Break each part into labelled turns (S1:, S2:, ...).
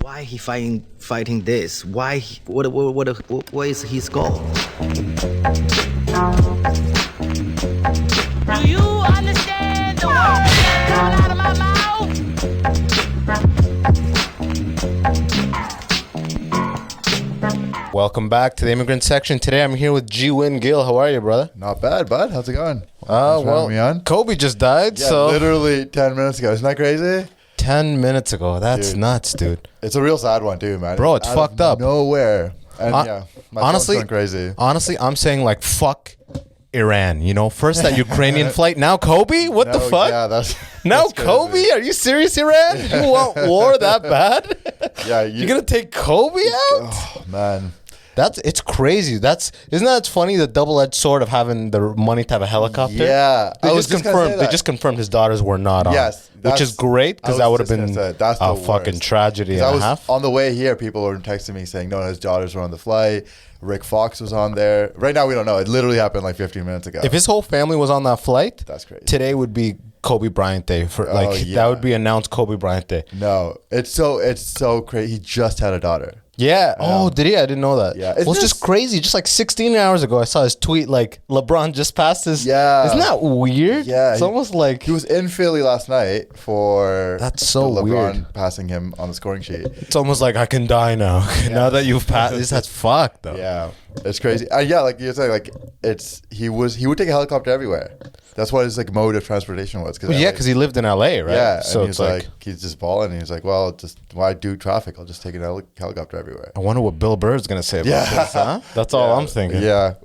S1: Why he fighting this? Why? What is his goal?
S2: Do you understand the words that come out of my mouth?
S3: Welcome back to the Immigrant section. Today I'm here with Jeevin Gill. How are you, brother?
S4: Not bad, bud. How's it going?
S3: Well, Kobe just died,
S4: Yeah,
S3: so
S4: literally 10 minutes ago. Isn't that crazy?
S3: 10 minutes ago. That's
S4: Dude.
S3: nuts, dude.
S4: It's a real sad one, too, man.
S3: Bro, it's
S4: out
S3: fucked
S4: of
S3: up.
S4: Nowhere. And yeah, my
S3: honestly,
S4: phone's going crazy.
S3: Honestly, I'm saying like fuck Iran. You know, first that Ukrainian flight, now Kobe. What the fuck?
S4: Yeah, that's
S3: now
S4: that's
S3: Kobe?
S4: crazy.
S3: Are you serious, Iran? You want war that bad?
S4: Yeah,
S3: you're gonna take Kobe out?
S4: Oh man.
S3: It's crazy. Isn't that funny? The double-edged sword of having the money to have a helicopter.
S4: Yeah,
S3: They just confirmed his daughters were not on.
S4: Yes,
S3: which is great because that would have been
S4: that's
S3: a
S4: the
S3: fucking
S4: worst.
S3: tragedy and
S4: I
S3: a
S4: was
S3: half.
S4: on the way here. People were texting me saying, "No, his daughters were on the flight." Rick Fox was on there. Right now, we don't know. It literally happened like 15 minutes ago.
S3: If his whole family was on that flight,
S4: That's crazy.
S3: Today would be Kobe Bryant Day.
S4: Yeah.
S3: That would be announced Kobe Bryant Day.
S4: No, it's so crazy. He just had a daughter.
S3: Yeah. Oh, did he? I didn't know that.
S4: Yeah.
S3: Well, it's just crazy. Just like 16 hours ago, I saw his tweet like LeBron just passed his.
S4: Yeah.
S3: Isn't that weird?
S4: Yeah.
S3: It's almost like
S4: He was in Philly last night for
S3: That's so
S4: LeBron
S3: weird.
S4: passing him on the scoring sheet.
S3: It's almost like I can die now. Now that you've passed this, that's fucked though.
S4: Yeah, it's crazy. Yeah, like you're saying, like he would take a helicopter everywhere. That's what his like mode of transportation was.
S3: Well, yeah, because he lived in LA, right?
S4: Yeah,
S3: So
S4: and
S3: it's
S4: he's like he's just balling. And he's like, well, just why do traffic? I'll just take a helicopter everywhere.
S3: I wonder what Bill Burr's gonna say about this. Huh? That's all I'm thinking.
S4: Yeah,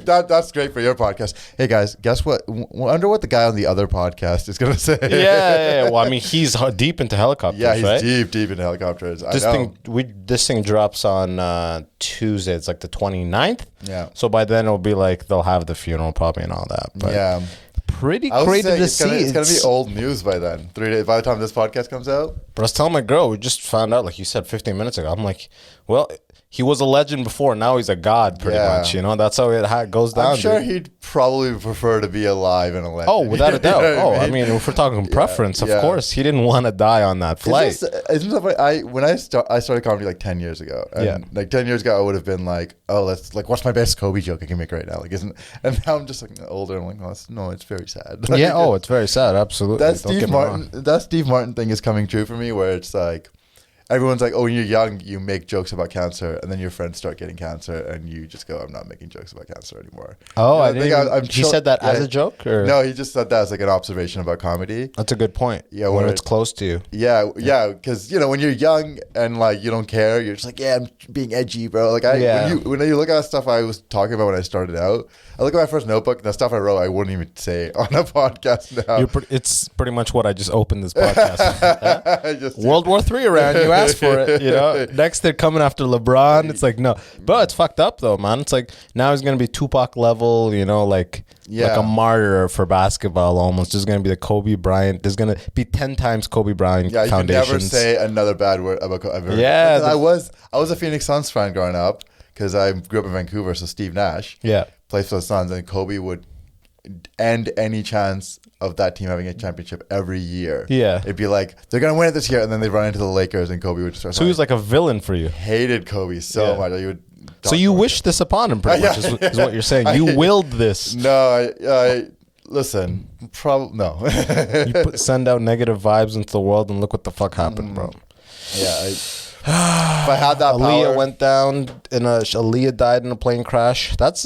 S4: that's great for your podcast. Hey guys, guess what? Wonder what the guy on the other podcast is gonna say.
S3: Yeah. Well, I mean, he's deep into helicopters.
S4: Yeah, he's
S3: right?
S4: deep into helicopters.
S3: This thing drops on Tuesday. It's like the 29th.
S4: Yeah.
S3: So by then it'll be like they'll have the funeral probably and all that. But
S4: Yeah.
S3: pretty
S4: I was
S3: crazy
S4: saying
S3: to
S4: it's gonna,
S3: see.
S4: it's gonna be old news by then. 3 days by the time this podcast comes out.
S3: But I was telling my girl, we just found out, like you said 15 minutes ago. I'm like, well, he was a legend before. Now he's a god, pretty much. You know, that's how it goes down.
S4: I'm sure
S3: dude.
S4: he'd probably prefer to be alive and a legend.
S3: Oh, without a doubt.
S4: You know what
S3: I mean, if we're talking preference, of
S4: yeah.
S3: course, he didn't want to die on that flight.
S4: Isn't that funny? When I started comedy like 10 years ago. And like 10 years ago, I would have been like, oh, let's like, what's my best Kobe joke I can make right now? Like, and now I'm just like older. I'm like, no, it's very sad. Like,
S3: Yeah. Oh, it's very sad. Absolutely.
S4: That Steve Martin thing is coming true for me, where it's like, everyone's like, oh, when you're young, you make jokes about cancer, and then your friends start getting cancer, and you just go, I'm not making jokes about cancer anymore.
S3: Oh,
S4: I think
S3: he said that as a joke? Or?
S4: No, he just said that as like an observation about comedy.
S3: That's a good point.
S4: Yeah,
S3: when
S4: where
S3: it's close to you.
S4: Yeah, because when you're young and like you don't care, you're just like, yeah, I'm being edgy, bro. Like when you look at stuff I was talking about when I started out, I look at my first notebook and the stuff I wrote, I wouldn't even say on a podcast now.
S3: It's pretty much what I just opened this podcast with. World War III around, you asked for it. You know, next they're coming after LeBron. It's like no, but it's fucked up though, man. It's like now he's gonna be Tupac level. You know, like a martyr for basketball almost. There's gonna be the Kobe Bryant. There's gonna be 10 times Kobe Bryant.
S4: Yeah, you can
S3: foundations.
S4: never say another bad word about Kobe.
S3: Yeah,
S4: I was a Phoenix Suns fan growing up because I grew up in Vancouver. So Steve Nash, played for the Suns, and Kobe would end any chance of that team having a championship every year. Yeah, it'd be like they're gonna win it this year, and then they'd run into the Lakers, and Kobe would start.
S3: So he was like a villain for you.
S4: Hated Kobe so much. You would.
S3: So you wish this upon him, pretty much, is what you're saying. You willed this.
S4: No, I listen. Probably no.
S3: You send out negative vibes into the world, and look what the fuck happened, bro.
S4: Yeah. If I had that
S3: Aaliyah
S4: power,
S3: went down Aaliyah died in a plane crash. That's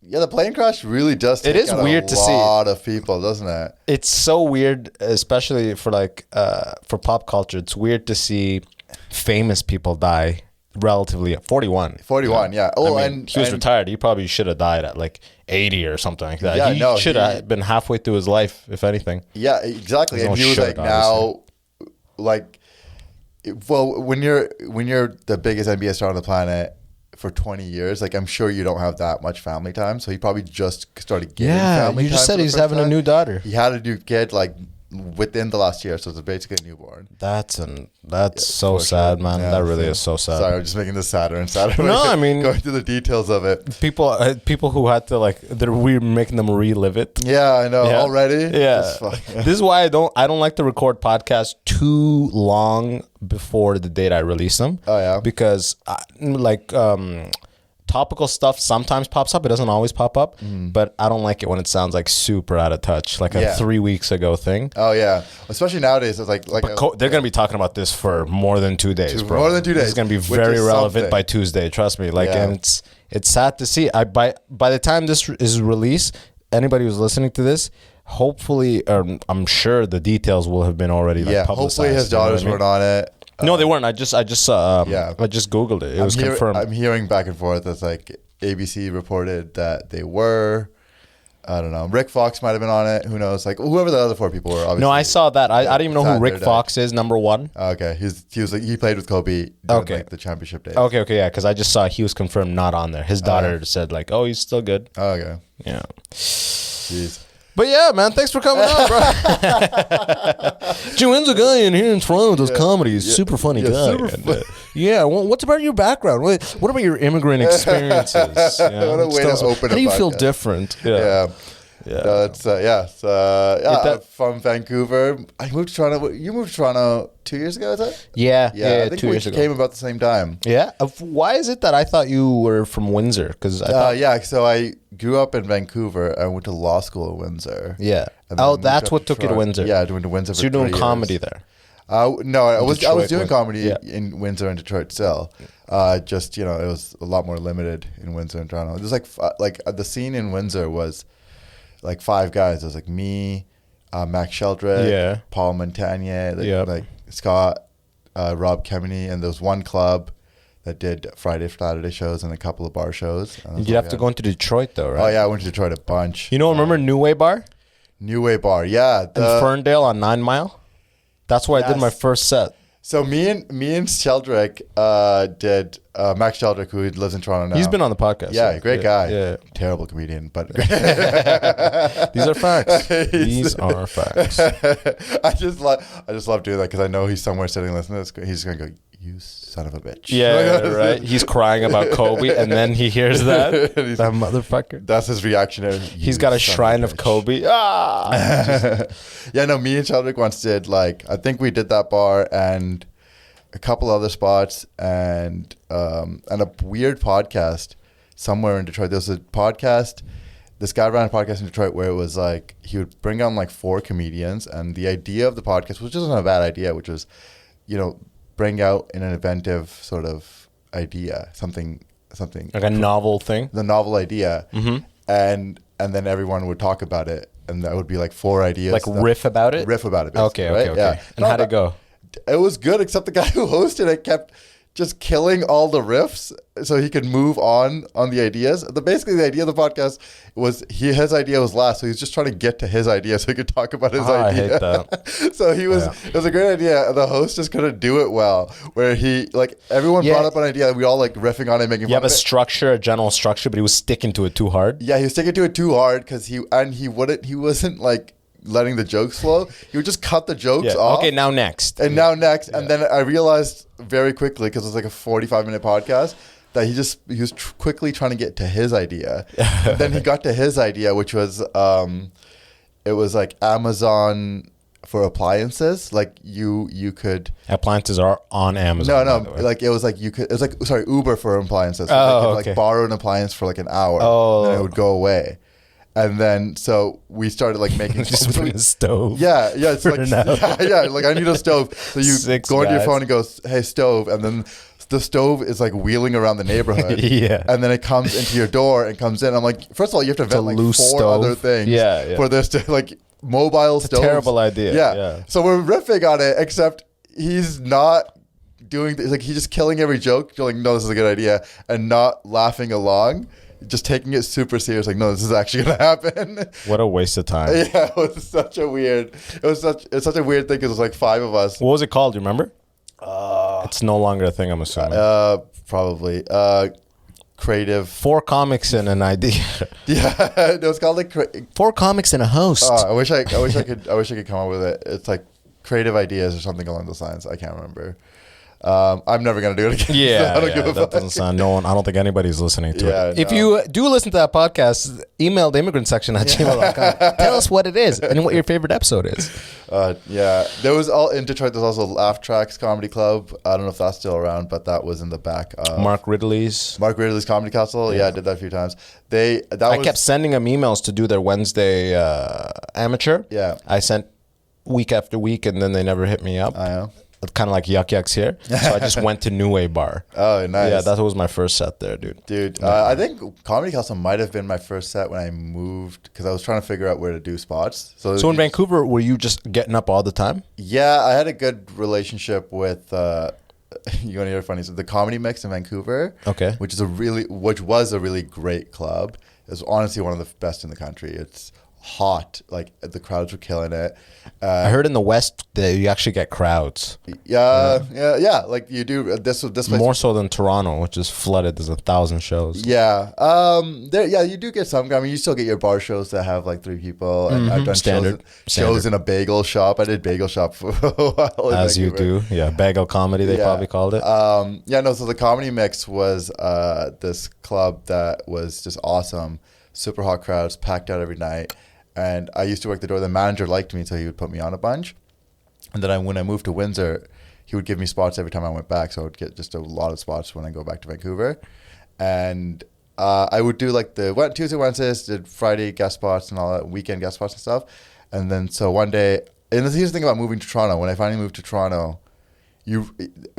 S4: yeah, the plane crash really does take out
S3: weird to see.
S4: a lot of people, doesn't it?
S3: It's so weird, especially for for pop culture. It's weird to see famous people die relatively at 41.
S4: 41, yeah. Oh,
S3: I mean, he was retired. He probably should have died at like 80 or something like that.
S4: Yeah,
S3: he should have been halfway through his life, if anything.
S4: Yeah, exactly. And he was like, now, like, well, when you're the biggest NBA star on the planet for 20 years, like, I'm sure you don't have that much family time. So he probably just started getting family time.
S3: You just said he's having a new daughter.
S4: He had a new kid like within the last year, so it's basically a newborn.
S3: That's so sad, man.
S4: Yeah,
S3: that really is so sad.
S4: Sorry, I'm just making this sadder and sadder.
S3: No, I mean,
S4: going through the details of it.
S3: People who had to we're making them relive it.
S4: Yeah, I know already.
S3: Yeah, this is why I don't like to record podcasts too long before the date I release them.
S4: Oh yeah,
S3: because topical stuff sometimes pops up. It doesn't always pop up, but I don't like it when it sounds like super out of touch, like a 3 weeks ago thing.
S4: Oh yeah, especially nowadays. It's
S3: they're gonna be talking about this for more than 2 days, bro.
S4: More than 2 days.
S3: It's gonna be very relevant by Tuesday. Trust me. And it's sad to see. By the time this is released, anybody who's listening to this, hopefully, I'm sure the details will have been already publicized.
S4: Hopefully his daughters weren't on it.
S3: No, they weren't. I just Googled it. It was confirmed.
S4: I'm hearing back and forth. It's like ABC reported that they were. I don't know. Rick Fox might have been on it. Who knows? Like whoever the other 4 people were. Obviously.
S3: No, I saw that. I don't even know who Rick Fox is. Number one.
S4: Okay, he played with Kobe during the championship days.
S3: Okay, yeah. Because I just saw he was confirmed not on there. His daughter said he's still good.
S4: Oh, okay.
S3: Yeah.
S4: Jeez.
S3: But yeah, man, thanks for coming on, bro. Jeevin's a guy in here in Toronto does comedy. He's a super funny guy. What's about your background? What about your immigrant experiences?
S4: What a way to open.
S3: How do you feel different?
S4: Yeah. From Vancouver. I moved to Toronto. You moved to Toronto 2 years ago, is it?
S3: Yeah.
S4: I think 2 years ago. Came about the same time.
S3: Yeah. Why is it that I thought you were from Windsor? Because
S4: so I grew up in Vancouver. I went to law school in Windsor.
S3: Yeah. That's what took you to Windsor.
S4: Yeah, I went to Windsor.
S3: So you're doing comedy there.
S4: No, I was doing comedy in Windsor and Detroit still. It was a lot more limited in Windsor and Toronto. There's the scene in Windsor was like 5 guys. It was like me, Max Sheldrick, Paul Montagnier, Scott, Rob Kemeny, and there was one club that did Friday, Saturday shows and a couple of bar shows.
S3: You'd have to go into Detroit though, right?
S4: Oh yeah, I went to Detroit a bunch.
S3: Remember New Way Bar?
S4: New Way Bar, yeah.
S3: In Ferndale on 9 Mile? That's where I did my first set.
S4: So me and Sheldrick did Max Sheldrick, who lives in Toronto now.
S3: He's been on the podcast.
S4: Yeah, great guy.
S3: Yeah.
S4: Terrible comedian, but
S3: these are facts. These are facts.
S4: I just love doing that because I know he's somewhere sitting listening to this. He's gonna go, "You son of a bitch."
S3: Yeah, right. He's crying about Kobe, and then he hears that motherfucker.
S4: That's his reaction.
S3: He's got a shrine of Kobe.
S4: Yeah, no. Me and Sheldrick once did I think we did that bar and a couple other spots and a weird podcast somewhere in Detroit. There was a podcast. This guy ran a podcast in Detroit where it was he would bring on 4 comedians, and the idea of the podcast, which wasn't a bad idea, which was, bring out an inventive sort of idea, something like a
S3: novel thing.
S4: The novel idea, and then everyone would talk about it, and that would be 4 ideas.
S3: Riff about it.
S4: Okay.
S3: Right? Okay.
S4: Yeah.
S3: And how'd it go?
S4: It was good, except the guy who hosted it kept just killing all the riffs so he could move on the ideas. Basically, the idea of the podcast was his idea was last, so he was just trying to get to his idea so he could talk about his idea.
S3: I hate that.
S4: So it was a great idea. The host just couldn't do it well, where he everyone brought up an idea, we all riffing on it, making fun of it.
S3: You have a structure, a general structure, but he was sticking to it too hard.
S4: Yeah, he was sticking to it too hard because he wasn't letting the jokes flow. He would just cut the jokes off.
S3: Okay, now next.
S4: And and then I realized very quickly, because it was a 45-minute podcast, that he was quickly trying to get to his idea. And then he got to his idea, which was it was Amazon for appliances. You could
S3: appliances are on Amazon.
S4: No, it was Uber for appliances.
S3: So
S4: you could borrow an appliance for an hour. And then it would go away. And then, so we started making
S3: just put a stove.
S4: Yeah. It's I need a stove. So you go into your phone and go, "Hey, stove," and then the stove is wheeling around the neighborhood.
S3: Yeah.
S4: And then it comes into your door and comes in. I'm first of all, you have to invent 4
S3: stove.
S4: other things.
S3: Yeah.
S4: For this to mobile stoves.
S3: Terrible idea. Yeah.
S4: So we're riffing on it, except he's not doing he's just killing every joke. You're no, this is a good idea, and not laughing along. Just taking it super serious, no, this is actually gonna happen.
S3: What a waste of time.
S4: Yeah, it was such a weird thing because it was 5 of us.
S3: What was it called? Do you remember? It's no longer a thing, I'm assuming.
S4: Probably. creative.
S3: 4 comics and an idea.
S4: Yeah, it was called like
S3: 4 comics and a host.
S4: I wish I could come up with it. It's like creative ideas or something along those lines. I can't remember. I'm never gonna do it again.
S3: Yeah, that doesn't sound. No one. I don't think anybody's listening to it. If you do listen to that podcast, email the immigrant section at gmail.com. Tell us what it is and what your favorite episode is.
S4: There was in Detroit. There's also Laugh Tracks Comedy Club. I don't know if that's still around, but that was in the back of
S3: Mark Ridley's
S4: Comedy Castle. Yeah, I did that a few times. I
S3: kept sending them emails to do their Wednesday amateur.
S4: Yeah,
S3: I sent week after week, and then they never hit me up.
S4: I know.
S3: Kind of like Yuck Yucks here. So I just went to New Way Bar.
S4: Oh, nice.
S3: Yeah, that was my first set there, dude.
S4: I think Comedy Castle might have been my first set when I moved because I was trying to figure out where to do spots. So
S3: in Vancouver, were you just getting up all the time?
S4: Yeah, I had a good relationship with, you want to hear funny? So the Comedy Mix in Vancouver.
S3: Okay.
S4: Which was a really great club. It was honestly one of the best in the country. It's hot, like the crowds were killing it.
S3: I heard in the West that you actually get crowds.
S4: Yeah. Like you do. This place
S3: more so than Toronto, which is flooded. There's 1,000 shows.
S4: Yeah. You do get some. I mean, you still get your bar shows that have like 3 people. And I've done shows in a bagel shop. I did bagel shop for a while.
S3: As you do, yeah. Bagel comedy, they probably called it.
S4: So the Comedy Mix was this club that was just awesome. Super hot crowds, packed out every night. And I used to work the door. The manager liked me, so he would put me on a bunch. And then when I moved to Windsor, he would give me spots every time I went back. So I would get just a lot of spots when I go back to Vancouver. And I would do like the Tuesday, Wednesdays, did Friday guest spots and all that, weekend guest spots and stuff. And then so one day, and here's the thing about moving to Toronto. When I finally moved to Toronto,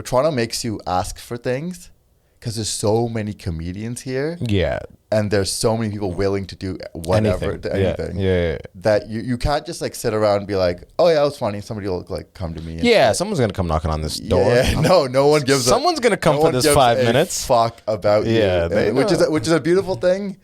S4: Toronto makes you ask for things because there's so many comedians here.
S3: Yeah.
S4: And there's so many people willing to do whatever, anything.
S3: Yeah.
S4: That you can't just like sit around and be like, oh yeah, that was funny. Somebody will like come to me.
S3: Someone's gonna come knocking on this door.
S4: Yeah, no one gives.
S3: Someone's gonna come for this 5 minutes.
S4: Fuck about you.
S3: Yeah,
S4: which is a beautiful thing,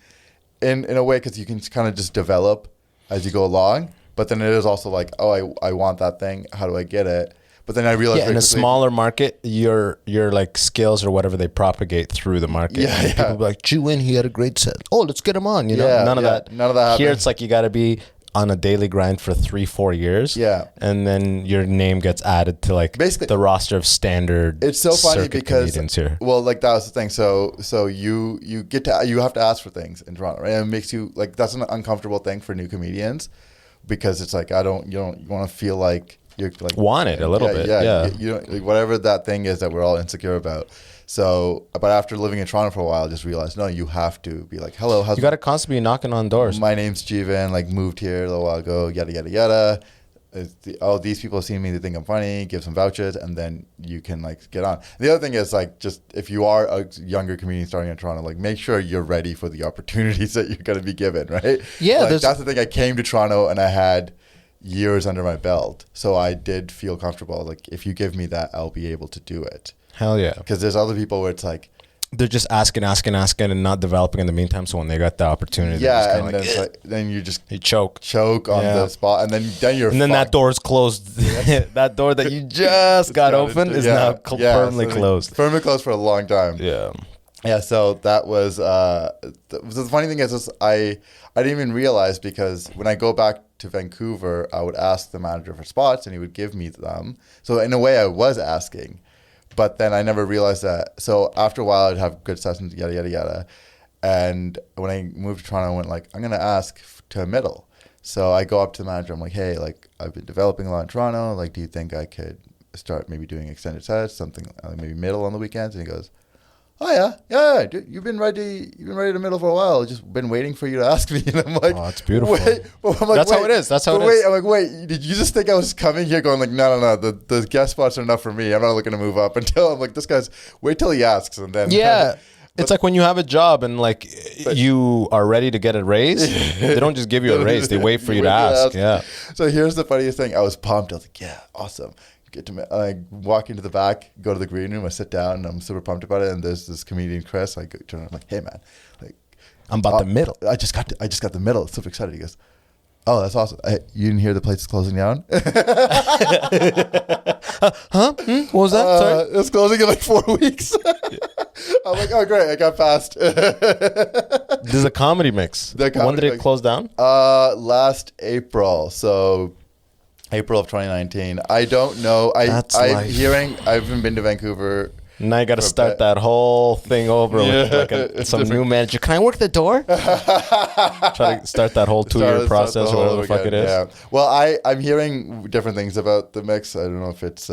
S4: in a way, because you can kind of just develop as you go along. But then it is also like, oh, I want that thing. How do I get it? But then I realized
S3: in a smaller market, your like skills or whatever they propagate through the market.
S4: Yeah.
S3: People be like, Chew in, he had a great set. Oh, let's get him on. None of that.
S4: None of that.
S3: Here it's like you got to be on a daily grind for 3-4 years.
S4: Yeah.
S3: And then your name gets added to like basically the roster of standard.
S4: It's so funny because
S3: here.
S4: Well, like that was the thing. So you have to ask for things in Toronto, right? And it makes you like, that's an uncomfortable thing for new comedians, because it's like you don't want to feel like you're like
S3: want it a little bit. Yeah.
S4: You know, like whatever that thing is that we're all insecure about. So, but after living in Toronto for a while, I just realized, no, you have to be like, hello.
S3: You got to constantly be knocking on doors.
S4: My name's Jeevin, like moved here a little while ago, yada, yada, yada. These people have seen me, they think I'm funny, give some vouchers, and then you can like get on. The other thing is like, just if you are a younger comedian starting in Toronto, like make sure you're ready for the opportunities that you're going to be given, right?
S3: Yeah.
S4: Like, that's the thing. I came to Toronto and I had years under my belt, so I did feel comfortable. Like, if you give me that, I'll be able to do it.
S3: Hell yeah.
S4: Because there's other people where it's like
S3: they're just asking and not developing in the meantime. So when they got the opportunity,
S4: and then you choke on the spot, and then you're
S3: that door's closed. That door that you just got open is now firmly closed.
S4: Firmly closed for a long time.
S3: Yeah.
S4: So that was the funny thing is I didn't even realize, because when I go back to Vancouver, I would ask the manager for spots and he would give me them. So in a way I was asking, but then I never realized that. So after a while I'd have good sessions, yada, yada, yada. And when I moved to Toronto, I went like, I'm going to ask to a middle. So I go up to the manager. I'm like, hey, like I've been developing a lot in Toronto. Like, do you think I could start maybe doing extended sets, something maybe middle on the weekends? And he goes, oh yeah, dude, you've been ready to middle for a while. I've just been waiting for you to ask me. And I'm like,
S3: oh, it's beautiful.
S4: That's
S3: how it is.
S4: I'm like, wait, did you just think I was coming here going like, no, the guest spots are enough for me. I'm not looking to move up until I'm like, this guy's, wait till he asks. And then
S3: it's like when you have a job and like you are ready to get a raise, they don't just give you a raise. They wait for you to ask. Yeah.
S4: So here's the funniest thing. I was pumped. I was like, yeah, awesome. I walk into the back, go to the green room, I sit down, and I'm super pumped about it. And there's this comedian Chris. I turn around, I'm like, hey man, like
S3: I'm about the middle.
S4: I just got the middle. I'm super excited. He goes, oh, that's awesome. You didn't hear the place is closing down?
S3: Huh? What was that? Sorry,
S4: it's closing in like 4 weeks. I'm like, oh great, I got past.
S3: There's a comedy mix. When did it close down?
S4: Last April. So April of 2019. I don't know. I haven't been to Vancouver.
S3: Now you got to start that whole thing over with like some new manager. Can I work the door? Try to start that whole 2-year process or whatever the fuck it is.
S4: Yeah. Well, I'm hearing different things about the mix. I don't know if it's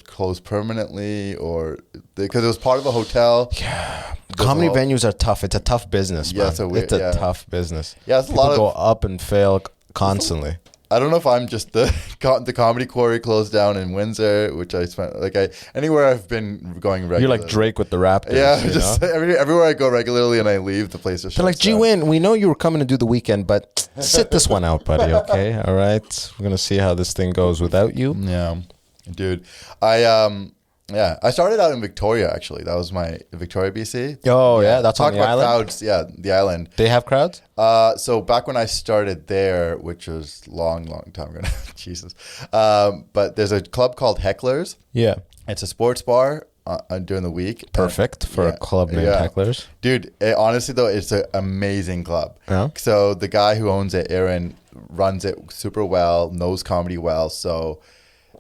S4: closed permanently or because it was part of a hotel.
S3: Yeah. Comedy venues are tough. It's a tough business, man. Yeah, it's a tough business.
S4: Yeah, it's
S3: People
S4: a lot
S3: go up and fail constantly.
S4: I don't know if I'm just the Comedy Quarry closed down in Windsor, which I spent anywhere I've been going regularly.
S3: You're like Drake with the Raptors.
S4: Yeah, just everywhere I go regularly and I leave, the place is shut down.
S3: They're like, Jeevin, we know you were coming to do the weekend, but sit this one out, buddy. Okay, all right. We're gonna see how this thing goes without you.
S4: Yeah, dude. I started out in Victoria, actually. That was my Victoria, BC.
S3: Oh, yeah? That's on the island?
S4: Crowds. Yeah, the island.
S3: They have crowds?
S4: So back when I started there, which was long time ago. Jesus. But there's a club called Hecklers.
S3: Yeah.
S4: It's a sports bar during the week.
S3: Perfect for a club named Hecklers.
S4: Dude, honestly, though, it's an amazing club.
S3: Yeah.
S4: So the guy who owns it, Aaron, runs it super well, knows comedy well, so...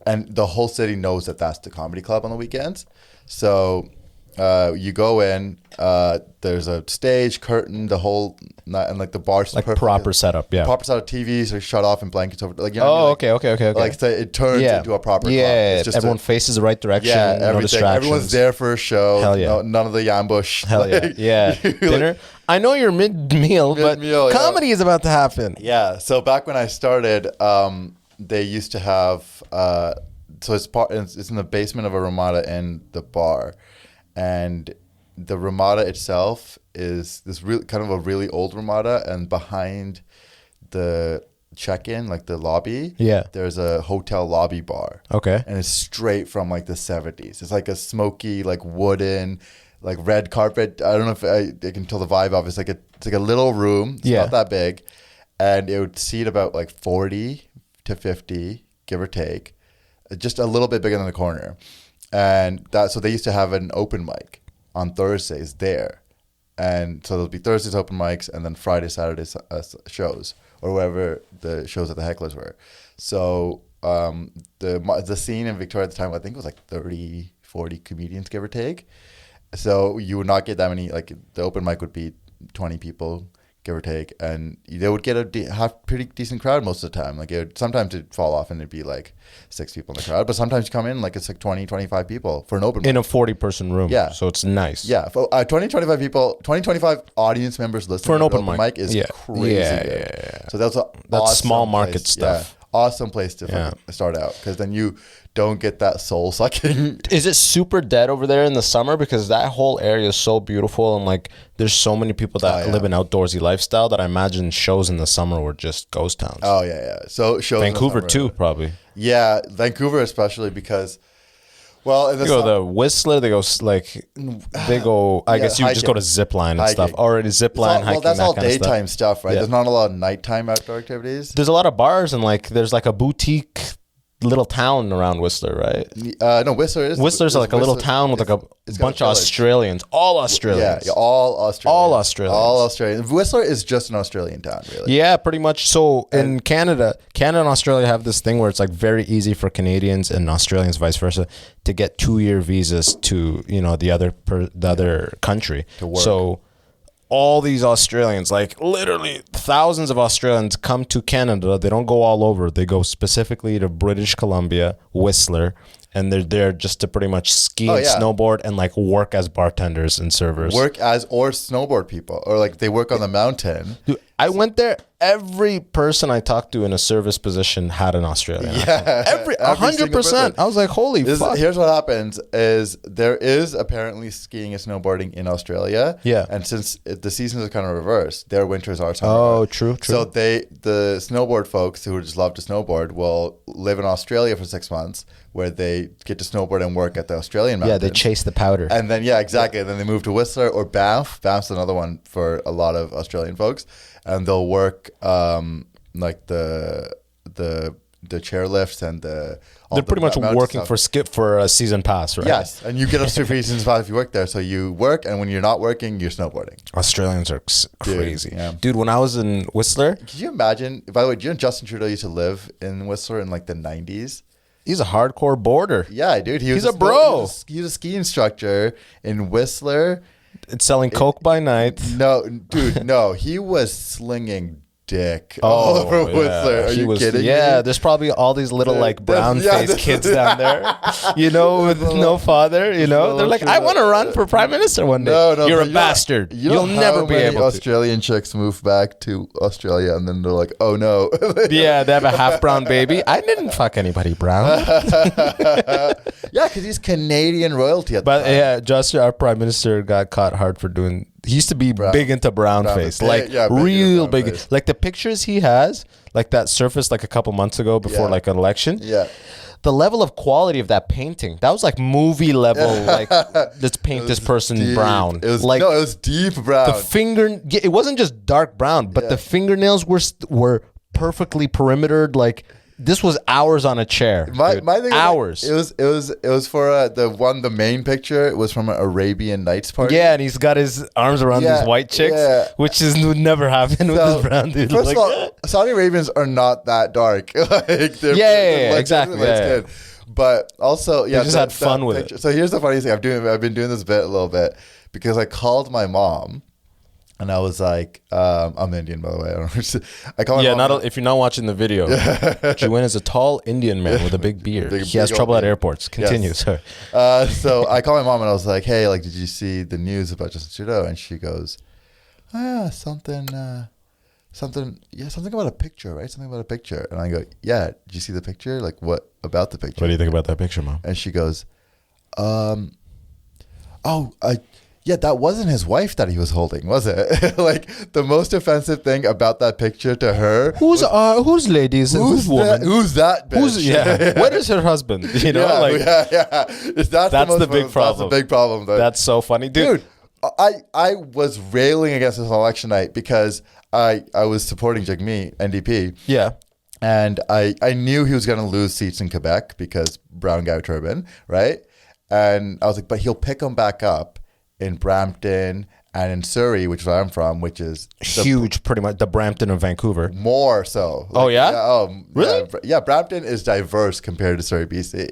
S4: And the whole city knows that that's the comedy club on the weekends. So you go in, there's a stage, curtain, the whole night, and like the bar's
S3: like proper setup, yeah.
S4: Proper setup. TVs are shut off and blankets over. Like, you
S3: know
S4: what I mean?
S3: Okay.
S4: Like it turns into a proper club.
S3: Yeah, everyone faces the right direction.
S4: Yeah,
S3: no distractions.
S4: Everyone's there for a show.
S3: Hell yeah.
S4: None of the ambush.
S3: Hell yeah. Yeah. Dinner. I know you're mid-meal, but comedy is about to happen.
S4: Yeah. So back when I started, they used to have so it's in the basement of a Ramada in the bar, and the Ramada itself is this really kind of a really old Ramada, and behind the check-in, like the lobby, there's a hotel lobby bar.
S3: Okay.
S4: And it's straight from like the 70s. It's like a smoky, like wooden, like red carpet. I don't know if I can tell the vibe of it. It's like a little room. It's not that big, and it would seat about like 40 to 50, give or take, just a little bit bigger than the corner. And so they used to have an open mic on Thursdays there. And so there'll be Thursdays open mics and then Friday, Saturdays shows, or whatever the shows at the Hecklers were. So the scene in Victoria at the time, I think it was like 30, 40 comedians, give or take. So you would not get that many, like the open mic would be 20 people, give or take, and they would get have pretty decent crowd most of the time. Like sometimes it'd fall off and it'd be like 6 people in the crowd, but sometimes you come in like it's like 20, 25 people for an open mic.
S3: In a 40-person room.
S4: Yeah.
S3: So it's nice.
S4: Yeah. 20, 25 people, 20, 25 audience members listening
S3: for an open
S4: mic is crazy good. Yeah. So that's
S3: awesome small market
S4: place.
S3: stuff.
S4: Yeah. Awesome place to start out, because then you don't get that soul sucking.
S3: Is it super dead over there in the summer? Because that whole area is so beautiful, and like there's so many people that live an outdoorsy lifestyle that I imagine shows in the summer were just ghost towns.
S4: Oh yeah. So shows
S3: Vancouver too, probably.
S4: Yeah, Vancouver especially because, well,
S3: they go the Whistler. They go I guess you just go to zipline and stuff. Already zipline, hiking.
S4: Well, that's all
S3: kind of
S4: daytime stuff, right? Yeah. There's not a lot of nighttime outdoor activities.
S3: There's a lot of bars and like there's like a boutique little town around Whistler, right?
S4: No, Whistler's
S3: like a little town with like a bunch of Australians. All Australians.
S4: Yeah, all Australians. Whistler is just an Australian town, really.
S3: Yeah, pretty much. So in Canada and Australia have this thing where it's like very easy for Canadians and Australians, vice versa, to get 2-year visas to the other country
S4: to work.
S3: So all these Australians, like literally thousands of Australians, come to Canada. They don't go all over. They go specifically to British Columbia, Whistler, and they're there just to pretty much ski and snowboard and like work as bartenders and servers.
S4: Or snowboard people, or like they work on the mountain.
S3: Dude, I went there. Every person I talked to in a service position had an Australian accent. 100%. I was like, holy fuck.
S4: Here's what happens is there is apparently skiing and snowboarding in Australia.
S3: Yeah.
S4: And since the seasons are kind of reversed, their winters are summer.
S3: Oh, true.
S4: So the snowboard folks who just love to snowboard will live in Australia for 6 months, where they get to snowboard and work at the Australian mountains.
S3: Yeah, they chase the powder.
S4: And then, exactly. And then they move to Whistler or Banff. Banff's another one for a lot of Australian folks. And they'll work like the chairlifts and
S3: they're pretty much working for a season pass, right?
S4: Yes, and you get a free season pass if you work there. So you work, and when you're not working, you're snowboarding.
S3: Australians are crazy, dude. When I was in Whistler,
S4: could you imagine? By the way, do you know Justin Trudeau used to live in Whistler in like the 90s?
S3: He's a hardcore boarder.
S4: Yeah, dude.
S3: He's a bro.
S4: He was a ski instructor in Whistler.
S3: It's selling coke by night.
S4: No, dude, no. He was slinging dick all over Whistler. Are you kidding me?
S3: Yeah, there's probably all these little like brown-faced kids down there, you know, with no father, you know. They're like, I want to run for prime minister one day. No, you're a bastard. You'll never be able to.
S4: Australian chicks move back to Australia and then they're like, oh no.
S3: Yeah, they have a half brown baby. I didn't fuck anybody brown.
S4: Yeah, because he's Canadian royalty.
S3: But yeah, Justin, our prime minister, got caught hard for doing. He used to be big into brown face, like real big. Face. Like the pictures he has, like that surfaced like a couple months ago before like an election.
S4: Yeah.
S3: The level of quality of that painting, that was like movie level. Like, let's paint this person brown.
S4: It was
S3: like,
S4: it was deep brown.
S3: It wasn't just dark brown, but the fingernails were perfectly perimetered. Like, this was hours on a chair. My thing hours.
S4: Was it was for the main picture. It was from an Arabian Nights party.
S3: Yeah, and he's got his arms around these white chicks, which would never happen with this brown dude.
S4: First of all, Saudi Arabians are not that dark. Like they're
S3: exactly.
S4: But also,
S3: they just had fun with it.
S4: So here's the funny thing: I've been doing this bit a little bit because I called my mom. And I was like, I'm Indian, by the way. I call my mom.
S3: If you're not watching the video, Jeevin is a tall Indian man with a big beard. He has trouble at airports. Continue, sorry.
S4: So I called my mom and I was like, hey, like, did you see the news about Justin Trudeau? And she goes, something about a picture, right? Something about a picture. And I go, yeah, did you see the picture? Like, what about the picture?
S3: What do you think about that picture, Mom?
S4: And she goes, yeah, that wasn't his wife that he was holding, was it? Like, the most offensive thing about that picture to her.
S3: Whose ladies? Whose woman?
S4: Who's that bitch?
S3: Where is her husband? You know,
S4: That's the big problem. That's the big problem.
S3: That's so funny, dude.
S4: I was railing against this election night because I was supporting Jagmeet, NDP.
S3: Yeah.
S4: And I knew he was going to lose seats in Quebec because brown guy turban, right? And I was like, but he'll pick them back up in Brampton and in Surrey, which is where I'm from, which is
S3: huge, pretty much the Brampton of Vancouver.
S4: More so.
S3: Like, really?
S4: Yeah, Brampton is diverse compared to Surrey, BC,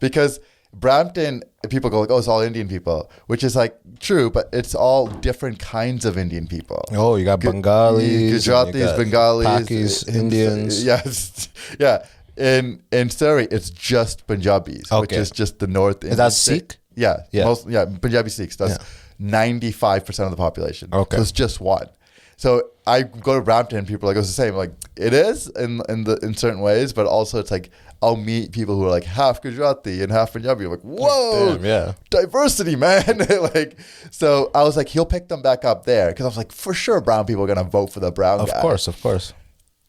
S4: because Brampton people go like, oh, it's all Indian people, which is like true, but it's all different kinds of Indian people.
S3: Oh, you got Bengalis,
S4: Gujaratis, Bengalis,
S3: Pakis, Indians.
S4: Yes, yeah. In Surrey, it's just Punjabis, which is just the North.
S3: Is that Sikh?
S4: Yeah. Punjabi Sikhs. That's 95% of the population.
S3: Okay.
S4: So it's just one. So I go to Brampton and people are like, it's the same. Like, it is in certain ways, but also it's like I'll meet people who are like half Gujarati and half Punjabi. I'm like, whoa, damn, diversity, man. Like, so I was like, he'll pick them back up there because I was like, for sure, brown people are gonna vote for the brown guy.
S3: Of course.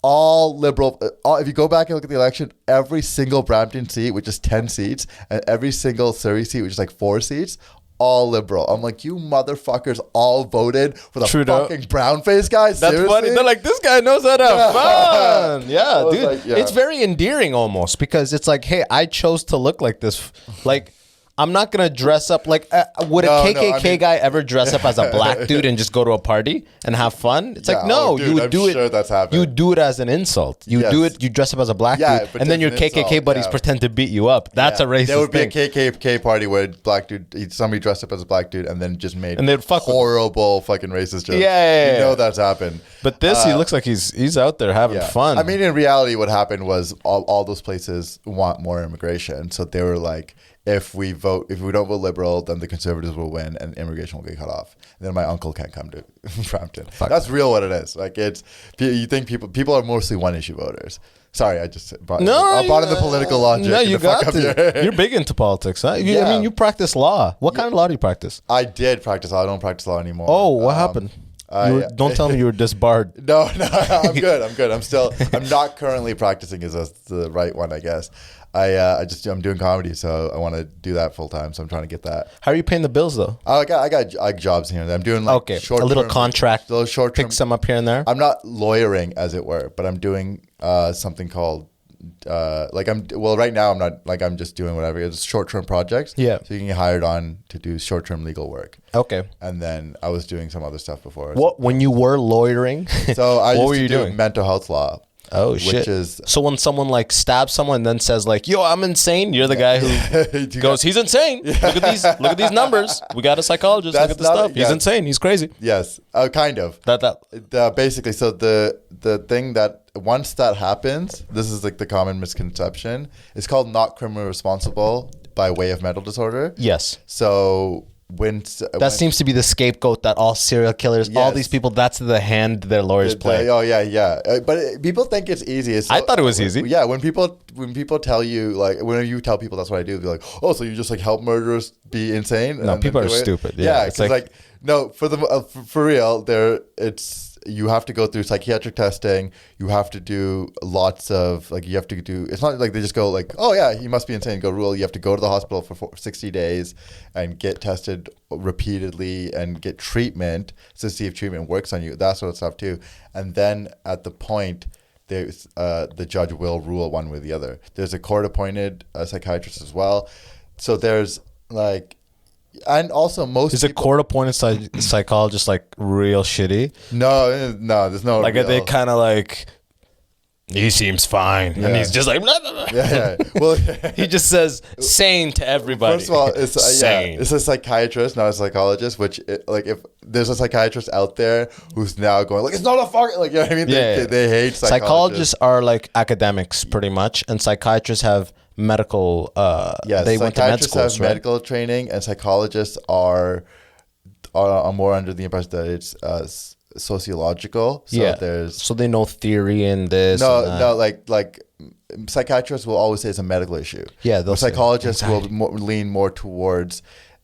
S4: All liberal. If you go back and look at the election, every single Brampton seat, which is 10 seats, and every single Surrey seat, which is like 4 seats, all liberal. I'm like, you motherfuckers all voted for the
S3: Trudeau.
S4: fucking brown face guy?
S3: That's
S4: Seriously?
S3: funny. They're like, this guy knows how to have fun. Yeah, dude.
S4: Like,
S3: it's very endearing almost because it's like, hey, I chose to look like this. Like, I'm not going to dress up like, would a KKK guy ever dress up as a black dude and just go to a party and have fun? It's like, no,
S4: dude,
S3: you would
S4: I'm
S3: do
S4: sure
S3: it.
S4: That's happening.
S3: You do it as an insult. You do it, you dress up as a black dude, and then your KKK buddies pretend to beat you up. That's a racist
S4: There would be
S3: thing.
S4: a KKK party where black dude, somebody dressed up as a black dude and then just made
S3: fuck
S4: horrible fucking racist jokes.
S3: Yeah.
S4: You know that's happened.
S3: But this, he looks like he's out there having fun.
S4: I mean, in reality, what happened was all those places want more immigration. So they were like, if we don't vote liberal, then the conservatives will win and immigration will get cut off. And then my uncle can't come to Brampton. That's real what it is. Like, it's, you think people are mostly one issue voters. Sorry, I just brought in the political logic.
S3: No, you got to. You're big into politics, huh? I mean, you practice law. What kind of law do you practice?
S4: I did practice law. I don't practice law anymore.
S3: Oh, what happened? Don't tell me you were disbarred.
S4: No, I'm good. I'm not currently practicing as the right one, I guess. I'm doing comedy, so I want to do that full time. So I'm trying to get that.
S3: How are you paying the bills though?
S4: I got jobs here and there. I'm doing like
S3: a little contract,
S4: short
S3: pick some up here and there.
S4: I'm not lawyering, as it were, but I'm doing something called right now I'm not, like, I'm just doing whatever. It's short-term projects.
S3: Yeah.
S4: So you can get hired on to do short-term legal work.
S3: Okay.
S4: And then I was doing some other stuff before.
S3: What, when you were lawyering?
S4: So I
S3: what
S4: used
S3: were
S4: to
S3: you
S4: do
S3: doing?
S4: mental health law.
S3: Oh shit!
S4: Which is,
S3: so when someone like stabs someone and then says like, "Yo, I'm insane," you're the guy who goes, "He's insane. Look at these numbers. We got a psychologist. Look at the stuff. He's insane. He's crazy."
S4: Yes, kind of. Basically, so the thing that once that happens, this is like the common misconception. It's called not criminally responsible by way of mental disorder.
S3: Yes.
S4: So that
S3: seems to be the scapegoat that all serial killers, all these people, that's the hand their lawyers play.
S4: Oh yeah. But people think it's easy.
S3: I thought it was easy.
S4: Yeah, when people tell you, like, when you tell people that's what I do, they're like, oh, so you just like help murderers be insane?
S3: No, people are stupid. Yeah,
S4: it's like no, for real, you have to go through psychiatric testing. You have to do lots of, like, it's not like they just go like, oh yeah, he must be insane, go rule. You have to go to the hospital for 60 days and get tested repeatedly and get treatment to see if treatment works on you, that sort of stuff too. And then at the point, the judge will rule one way or the other. There's a court-appointed psychiatrist as well. So there's like, and also
S3: is a court-appointed psychologist like real shitty?
S4: No, there's no.
S3: Like, are they kind of like, he seems fine, and he's just like, blah, blah, blah.
S4: Yeah. Well,
S3: he just says sane to everybody.
S4: First of all, it's
S3: sane.
S4: It's a psychiatrist, not a psychologist. Which, like, if there's a psychiatrist out there who's now going like, it's not a fucking, like, you know what I mean? They hate psychologists.
S3: Psychologists are like academics pretty much, and psychiatrists have medical. They went to med schools,
S4: have medical training, and psychologists are more under the impression that it's sociological. So
S3: they know theory and this.
S4: No, like psychiatrists will always say it's a medical issue.
S3: Yeah,
S4: psychologists will lean more towards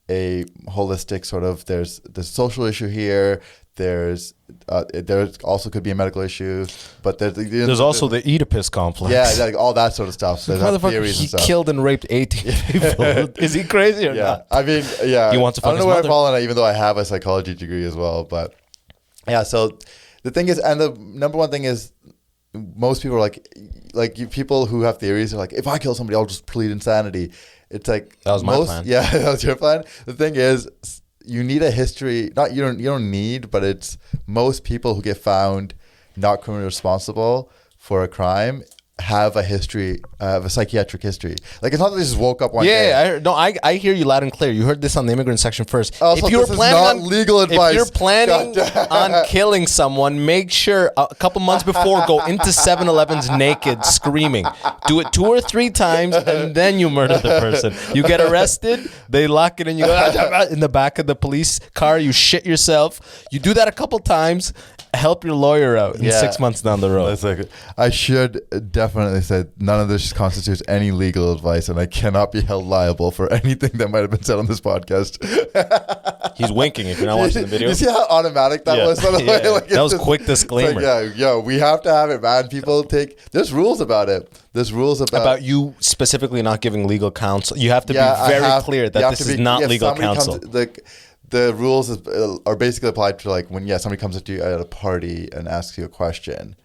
S4: a holistic sort of. There's the social issue here. There also could be a medical issue, but there's
S3: also the Oedipus complex.
S4: Yeah, like all that sort of stuff. So
S3: motherfucker, he killed and raped 18 people. Is he crazy or not?
S4: I mean, yeah.
S3: He wants to fuck
S4: I don't know
S3: his
S4: where
S3: mother.
S4: I fall on it, even though I have a psychology degree as well. But yeah, so the thing is, and the number one thing is, most people are people who have theories are like, if I kill somebody, I'll just plead insanity. It's like,
S3: that was my plan.
S4: Yeah, that was your plan. The thing is, you need a history. You don't need, but it's most people who get found not criminally responsible for a crime have a history, have a psychiatric history. Like, it's not that they just woke up one day.
S3: I hear you loud and clear. You heard this on the immigrant section first.
S4: Also, this is not legal advice.
S3: If you're planning on killing someone, make sure a couple months before, go into 7-Elevens naked, screaming. Do it 2 or 3 times, and then you murder the person. You get arrested, they lock it in, you go in the back of the police car, you shit yourself. You do that a couple times, help your lawyer out in 6 months down the road.
S4: I should definitely say none of this constitutes any legal advice, and I cannot be held liable for anything that might have been said on this podcast.
S3: He's winking if you're not watching the video.
S4: You see how automatic that was?
S3: Like, that was a quick disclaimer.
S4: We have to have it, man. There's rules about it. There's rules about
S3: you specifically not giving legal counsel. You have to be very clear that this is not legal counsel.
S4: The rules are basically applied to, like, when somebody comes up to you at a party and asks you a question,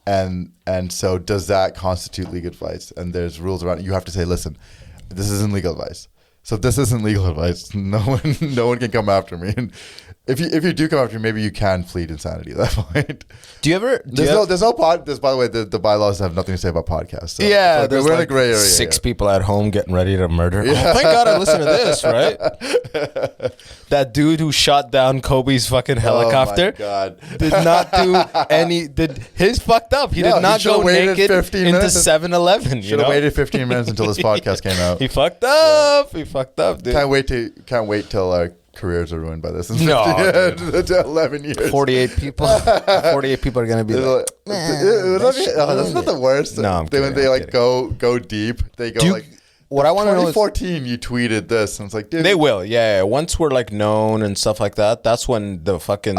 S4: and so does that constitute legal advice? And there's rules around it. You have to say, listen, this isn't legal advice. So if this isn't legal advice, no one can come after me. And if you do come after me, maybe you can plead insanity at that point.
S3: Do you ever?
S4: There's no pod. By the way, the bylaws have nothing to say about podcasts. So
S3: we're
S4: in a gray area.
S3: 6 people at home getting ready to murder. Oh, thank God I listened to this, right? That dude who shot down Kobe's fucking helicopter.
S4: Oh my God.
S3: Did not do any. His fucked up. He did not go naked into 7-Eleven.
S4: Should have waited 15 minutes until this podcast came out.
S3: He fucked up. He fucked up, dude.
S4: Can't wait till our careers are ruined by this.
S3: No,
S4: 11 years.
S3: 48 people. 48 people are gonna be like,
S4: that's not the worst.
S3: No,
S4: when they go deep. They go
S3: what I want to know is
S4: 2014. You tweeted this, and it's like, dude,
S3: they will. Yeah. Once we're like known and stuff like that, that's when the fucking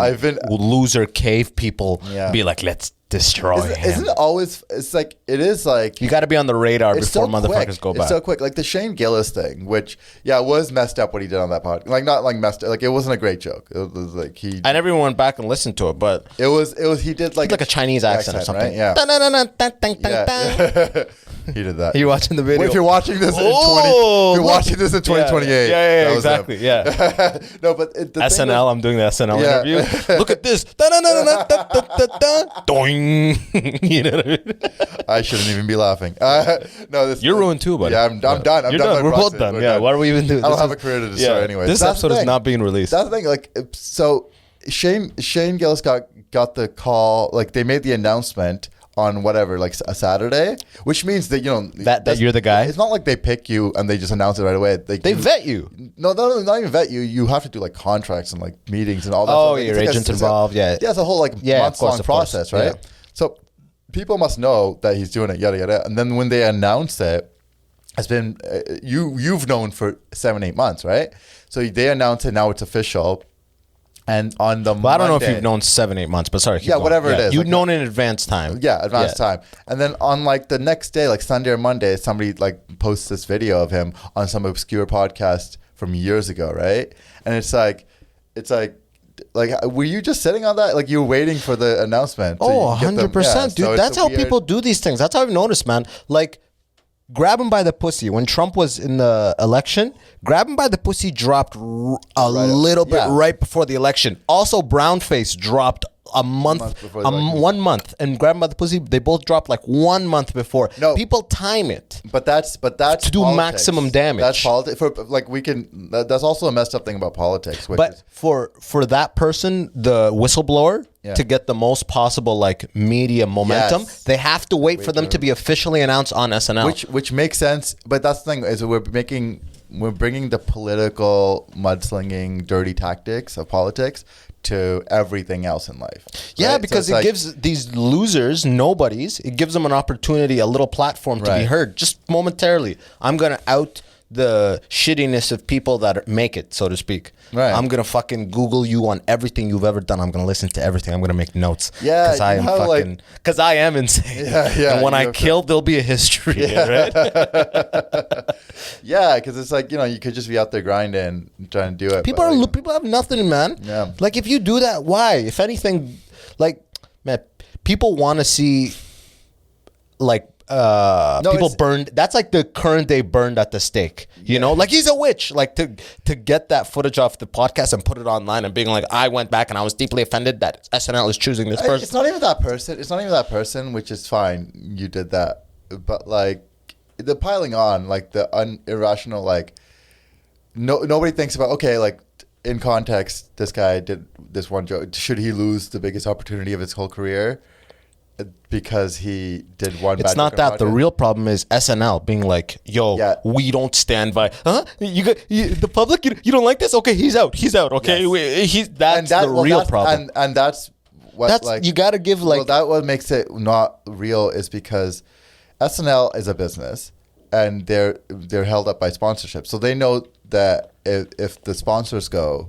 S3: loser cave people be like, let's destroy him.
S4: Isn't it always? It's like it is like
S3: you got to be on the radar before motherfuckers go back.
S4: It's so quick. Like the Shane Gillis thing, which it was messed up what he did on that pod. Like not like messed up. Like it wasn't a great joke. It was like he.
S3: I never went back and listened to it, but
S4: it was he did like
S3: a Chinese accent or something.
S4: Right? Yeah. He did that.
S3: Are you watching the video?
S4: If you're watching this in 2028.
S3: Yeah, exactly. Yeah.
S4: No, but the
S3: SNL. I'm doing the SNL interview. Look at this. Doing. You know what I mean?
S4: I shouldn't even be laughing. No,
S3: you're ruined too, buddy.
S4: Yeah, I'm done.
S3: You're done. We're both done. Yeah. What are we even doing?
S4: I don't have a career to destroy anyway.
S3: This episode is not being released.
S4: That's the thing. Like, so Shane Gillis got the call. Like, they made the announcement on whatever, like a Saturday, which means that
S3: that you're the guy.
S4: It's not like they pick you and they just announce it right away.
S3: They vet you.
S4: No, not even vet you. You have to do like contracts and like meetings and all that.
S3: Oh, your agent's involved. Yeah,
S4: it's a whole like months-long process, right?
S3: Yeah.
S4: So people must know that he's doing it, yada yada. And then when they announce it, it's been you've known for 7-8 months, right? So they announce it, now it's official. And on the Monday,
S3: I don't know if you've known 7-8 months, but sorry.
S4: Whatever it is.
S3: You've known in advance time.
S4: Yeah, advance time. And then on like the next day, like Sunday or Monday, somebody like posts this video of him on some obscure podcast from years ago, right? And it's like, were you just sitting on that? Like you were waiting for the announcement?
S3: Oh, 100%. Dude, so that's how people do these things. That's how I've noticed, man. Like, grab him by the pussy. When Trump was in the election, grab him by the pussy dropped a little bit right before the election. Also, brownface dropped a month, 1 month, and grab him by the pussy. They both dropped like 1 month before. No, people time it.
S4: But that's to
S3: do maximum damage.
S4: That's politics. That's also a messed up thing about politics.
S3: But for that person, the whistleblower, to get the most possible like media momentum, they have to wait for them to be officially announced on SNL.
S4: Which makes sense. But that's the thing is we're bringing the political mudslinging, dirty tactics of politics to everything else in life.
S3: Yeah,
S4: right?
S3: because it gives these losers, nobodies, it gives them an opportunity, a little platform to be heard just momentarily. I'm going to out the shittiness of people that make it, so to speak. Right. I'm going to fucking Google you on everything you've ever done. I'm going to listen to everything. I'm going to make notes. Yeah. Because I am fucking, because I am insane. Yeah, and when I kill, there'll be a history. Yeah. Right?
S4: Yeah, because it's like, you could just be out there grinding, trying to do it.
S3: People have nothing, man. Yeah. Like, if you do that, why? If anything, like, man, people want to see, like, people burned. That's like the current day burned at the stake. You know, like he's a witch. Like to get that footage off the podcast and put it online and being like, I went back and I was deeply offended that SNL is choosing this person.
S4: It's not even that person. Which is fine. You did that, but like the piling on, like the irrational, like nobody thinks about. Okay, like in context, this guy did this one joke. Should he lose the biggest opportunity of his whole career? Because he did one.
S3: It's not that. The real problem is SNL being like, "Yo, we don't stand by." The public. You don't like this? Okay, he's out. Okay, that's the real problem.
S4: And that's what
S3: you got to give like.
S4: Well, that what makes it not real is because SNL is a business and they're held up by sponsorship, so they know that if the sponsors go,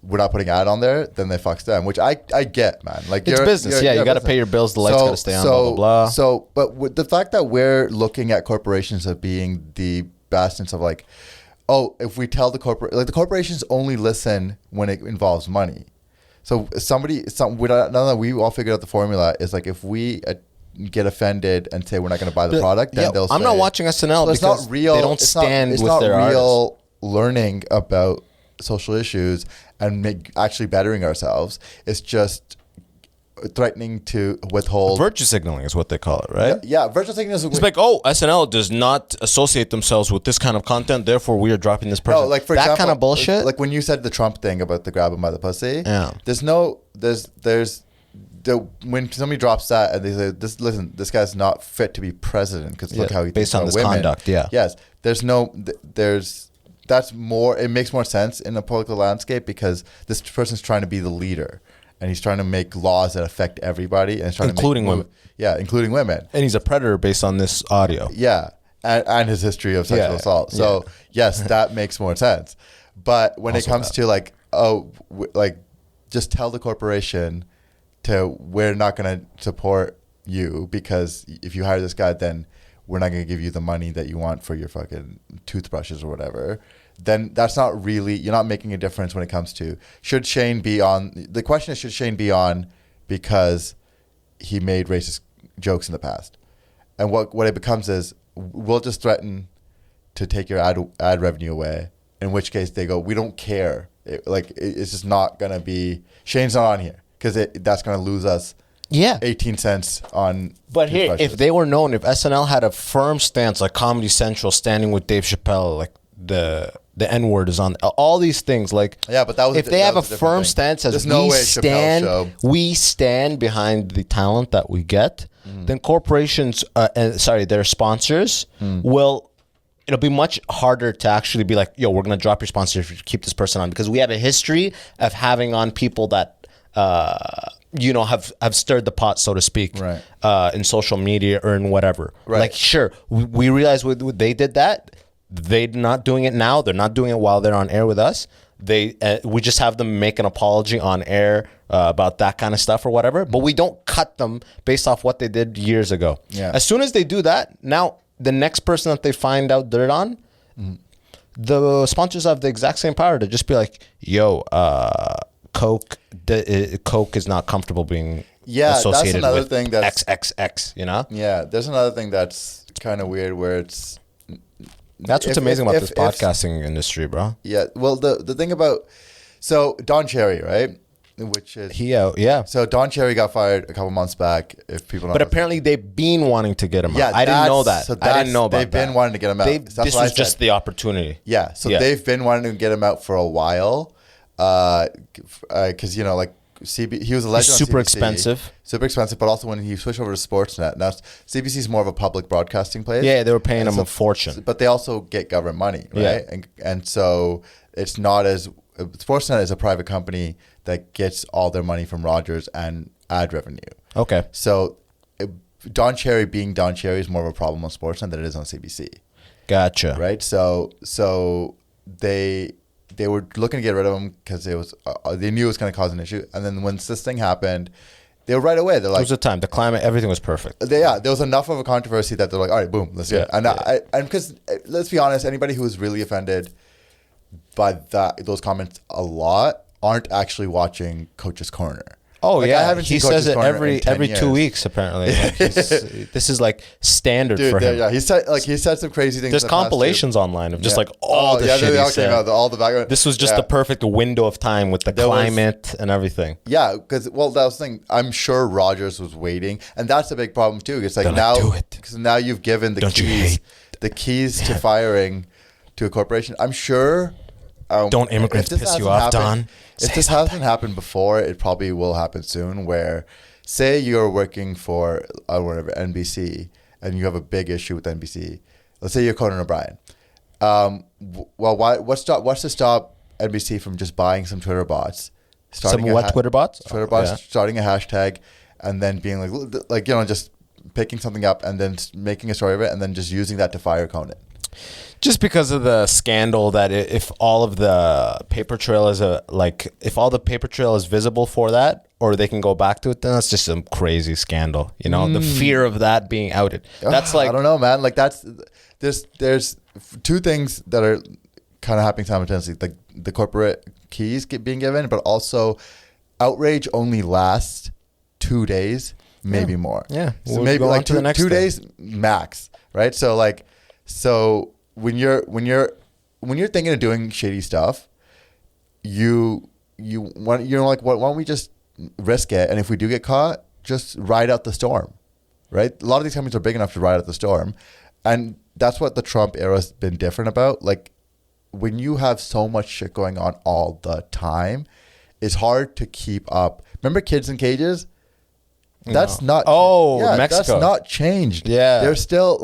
S4: we're not putting ad on there, then they fucks them, which I get, man. Like
S3: it's business. You got to pay your bills. The lights got to stay on. Blah blah blah.
S4: So, but with the fact that we're looking at corporations as being the bastions of like, if we tell the corporations only listen when it involves money. So now that we all figured out the formula is like if we get offended and say we're not going to buy the product, then they'll say,
S3: I'm not watching SNL because it's not real, they don't stand with their artists. It's not real
S4: learning about social issues and actually bettering ourselves. It's just threatening to withhold.
S3: Virtue signaling is what they call it, right?
S4: Yeah, virtue signaling is...
S3: It's like, SNL does not associate themselves with this kind of content, therefore we are dropping this person.
S4: No, like for example,
S3: kind of bullshit.
S4: Like when you said the Trump thing about the grab him by the pussy, when somebody drops that and they say, this guy's not fit to be president because look how he thinks about women. Based on this conduct, Yes, that's more. It makes more sense in the political landscape because this person's trying to be the leader, and he's trying to make laws that affect everybody, and
S3: including women.
S4: Yeah, including women.
S3: And he's a predator based on this audio.
S4: Yeah, and his history of sexual assault. So yes, that makes more sense. But when it comes to like, just tell the corporation we're not going to support you because if you hire this guy, then we're not going to give you the money that you want for your fucking toothbrushes or whatever. Then that's not really, you're not making a difference when it comes to, should Shane be on, the question is, should Shane be on because he made racist jokes in the past? And what it becomes is, we'll just threaten to take your ad revenue away, in which case they go, we don't care. It's just not going to be, Shane's not on here because that's going to lose us 18 cents on.
S3: But here, if they were known, if SNL had a firm stance like Comedy Central standing with Dave Chappelle, like the N-word is on all these things, like
S4: but that was
S3: if they have a firm stance as we stand behind the talent that we get, then corporations their sponsors it'll be much harder to actually be like, yo, we're gonna drop your sponsor if you keep this person on, because we have a history of having on people that have stirred the pot, so to speak, right, in social media or in whatever. Right. Like, sure, we realize they did that. They're not doing it now. They're not doing it while they're on air with us. We just have them make an apology on air about that kind of stuff or whatever. But we don't cut them based off what they did years ago. Yeah. As soon as they do that, now the next person that they find out dirt on, the sponsors have the exact same power to just be like, yo, Coke is not comfortable being associated
S4: that's another
S3: with
S4: thing that's
S3: XXX, you know?
S4: Yeah, there's another thing that's kind of weird where it's...
S3: That's what's amazing about this podcasting industry, bro.
S4: Yeah, well, the thing about... So, Don Cherry, right? Which is... So, Don Cherry got fired a couple months back, if people know.
S3: But apparently they've been wanting to get him out. I didn't know that. I didn't know about that.
S4: They've been wanting to get him out.
S3: This was just the opportunity.
S4: Yeah, so they've been wanting to get him out for a while. Because, he was a legend on
S3: super
S4: CBC, expensive, but also when he switched over to Sportsnet. Now, CBC is more of a public broadcasting place.
S3: Yeah, they were paying him a fortune.
S4: But they also get government money, right? Yeah. And so it's not as... Sportsnet is a private company that gets all their money from Rogers and ad revenue. Okay. So Don Cherry being Don Cherry is more of a problem on Sportsnet than it is on CBC.
S3: Gotcha.
S4: Right? So they were looking to get rid of him because it was they knew it was going to cause an issue. And then when this thing happened, they were right away. They're like,
S3: it was the time, the climate, everything was perfect.
S4: There was enough of a controversy that they're like, all right, boom, let's do it. And because let's be honest, anybody who was really offended by those comments a lot aren't actually watching Coach's Corner.
S3: Oh, I haven't seen Coach's Corner every 2 weeks apparently. This is like standard for him.
S4: Yeah, he said some crazy things.
S3: There's compilations online of just all the shit he said.
S4: All the background.
S3: This was just the perfect window of time with the climate and everything.
S4: Yeah, because that was the thing. I'm sure Rogers was waiting, and that's a big problem too. It's like now you've given the keys to firing to a corporation. I'm sure.
S3: Don't immigrants piss you off, Don?
S4: If this hasn't happened before, it probably will happen soon. Where, say you're working for whatever NBC, and you have a big issue with NBC. Let's say you're Conan O'Brien. What's to stop NBC from just buying some Twitter bots?
S3: Twitter bots?
S4: Twitter bots, starting a hashtag, and then being just picking something up and then making a story of it, and then just using that to fire Conan.
S3: Just because of the scandal that if all of the paper trail is if all the paper trail is visible for that, or they can go back to it, then that's just some crazy scandal. You know, the fear of that being outed. That's I
S4: don't know, man. Like there's two things that are kind of happening simultaneously. Like the corporate keys being given, but also outrage only lasts 2 days, maybe more.
S3: Yeah.
S4: So maybe like 2 days max, right? So when you're thinking of doing shady stuff, why don't we just risk it? And if we do get caught, just ride out the storm, right? A lot of these companies are big enough to ride out the storm, and that's what the Trump era has been different about. Like when you have so much shit going on all the time, it's hard to keep up. Remember Kids in Cages? That's not.
S3: Mexico.
S4: That's not changed.
S3: Yeah,
S4: they're still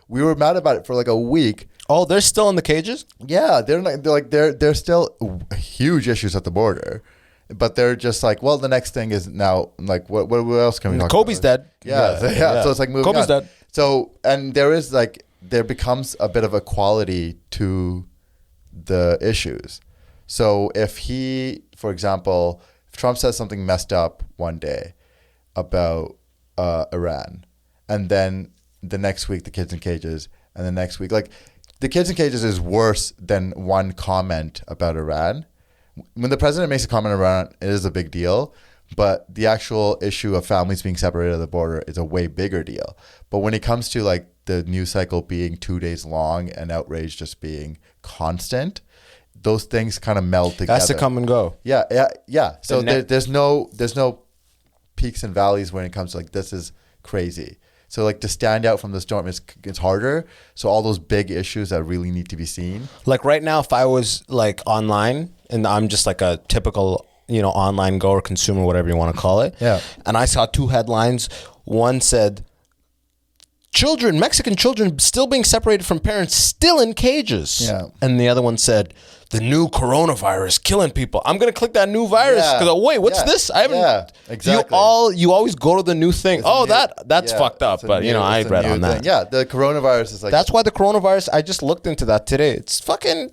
S4: we were mad about it for like a week.
S3: Oh, they're still in the cages?
S4: Yeah, they're still huge issues at the border, but they're just like, well, the next thing is now what else can we talk
S3: Kobe's
S4: about?
S3: Dead.
S4: Yeah. So it's like moving
S3: Kobe's
S4: on.
S3: Dead.
S4: So and there becomes a bit of a quality to the issues. So if for example, if Trump says something messed up one day about Iran, and then the next week the kids in cages, and the next week like the kids in cages is worse than one comment about Iran. When the president makes a comment around, it is a big deal, but the actual issue of families being separated at the border is a way bigger deal. But when it comes to like the news cycle being 2 days long and outrage just being constant, those things kind of meld together.
S3: That's to come and go.
S4: Yeah. So there's no peaks and valleys when it comes to like, this is crazy. So like to stand out from the storm it's harder. So all those big issues that really need to be seen.
S3: Like right now, if I was like online and I'm just like a typical, online goer, consumer, whatever you want to call it.
S4: Yeah.
S3: And I saw 2 headlines. One said, Mexican children still being separated from parents, still in cages.
S4: Yeah.
S3: And the other one said, the new coronavirus killing people. I'm going to click that new virus because, wait, what's this? I haven't.
S4: Yeah, exactly.
S3: You always go to the new thing. That's fucked up. But, I read on that.
S4: Yeah, the coronavirus is like.
S3: That's why the coronavirus, I just looked into that today. It's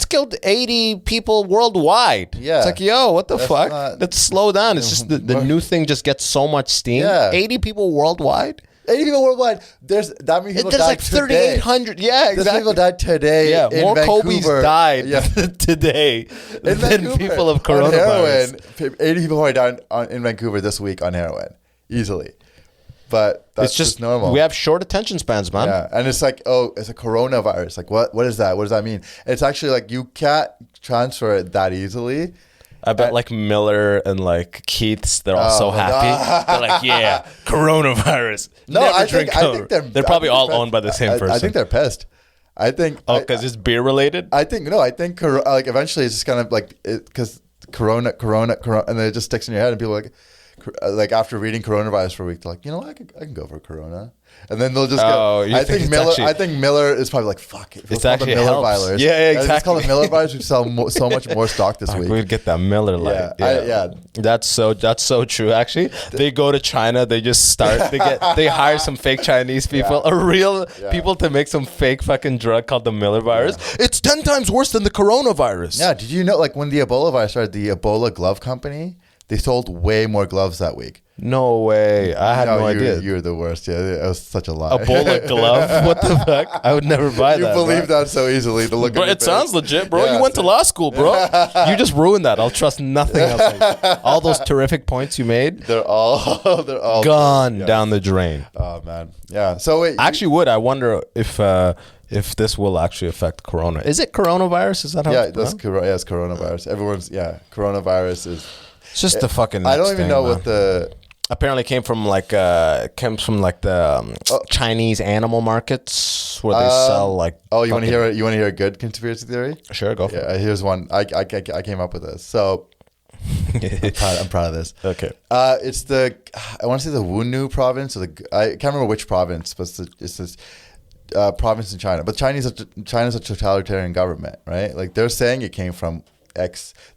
S3: killed 80 people worldwide.
S4: Yeah.
S3: It's like, yo, what the fuck? Let's slow down. It's just the new thing just gets so much steam.
S4: Yeah.
S3: 80 people worldwide?
S4: 80 people worldwide. There's that many people
S3: There's
S4: died
S3: like 3,800. Yeah, exactly.
S4: There's people died today.
S3: Yeah,
S4: in
S3: more
S4: Vancouver.
S3: Kobe's died today
S4: in
S3: than
S4: Vancouver,
S3: people of
S4: on
S3: coronavirus.
S4: heroin. 80 people already died in Vancouver this week on heroin, easily. But that's just normal.
S3: We have short attention spans, man.
S4: Yeah, and it's like, it's a coronavirus. Like, what is that? What does that mean? It's actually like you can't transfer it that easily.
S3: I bet like Miller and like Keith's, they're all so happy. They're like, yeah, coronavirus.
S4: No,
S3: Never
S4: I
S3: drink
S4: think
S3: they're probably all owned by the same person.
S4: I think they're pissed. I think.
S3: Because it's beer related?
S4: I think like eventually it's just kind of like, because corona, and then it just sticks in your head and people are like after reading coronavirus for a week, they're like, I can go for corona. And then they'll just go. I think Miller is probably like, fuck it.
S3: It's actually
S4: Miller
S3: helps.
S4: virus.
S3: Yeah, exactly.
S4: Let's call it Miller virus. We sell so much more stock this week.
S3: We'd get that Miller Lite.
S4: Yeah.
S3: That's so true. Actually, they go to China. They just start. They hire some fake Chinese people, people to make some fake fucking drug called the Miller virus. Yeah. It's 10 times worse than the coronavirus.
S4: Yeah. Did you know, like when the Ebola virus started, the Ebola glove company, they sold way more gloves that week.
S3: No way. I had no idea.
S4: You're the worst. Yeah, it was such a lie.
S3: Ebola glove? What the fuck? I would never buy that.
S4: You believe that so easily.
S3: Bro, it sounds legit, bro. You went to law school, bro. You just ruined that. I'll trust nothing else. All those terrific points you made,
S4: they're all
S3: gone down the drain.
S4: Oh man. Yeah. So wait,
S3: I wonder if this will actually affect corona. Is it coronavirus? Is that how
S4: it's coronavirus. Coronavirus is.
S3: It's just the fucking.
S4: I don't even know
S3: man.
S4: what the.
S3: Apparently came from the Chinese animal markets where they sell like.
S4: Oh, you want to hear? You want to hear a good conspiracy theory?
S3: Sure, go for it.
S4: Yeah, here's one. I came up with this. So I'm proud of this.
S3: Okay.
S4: It's I want to say the Wunnu province, or I can't remember which province, but it's this province in China. But China's a totalitarian government, right? Like they're saying it came from.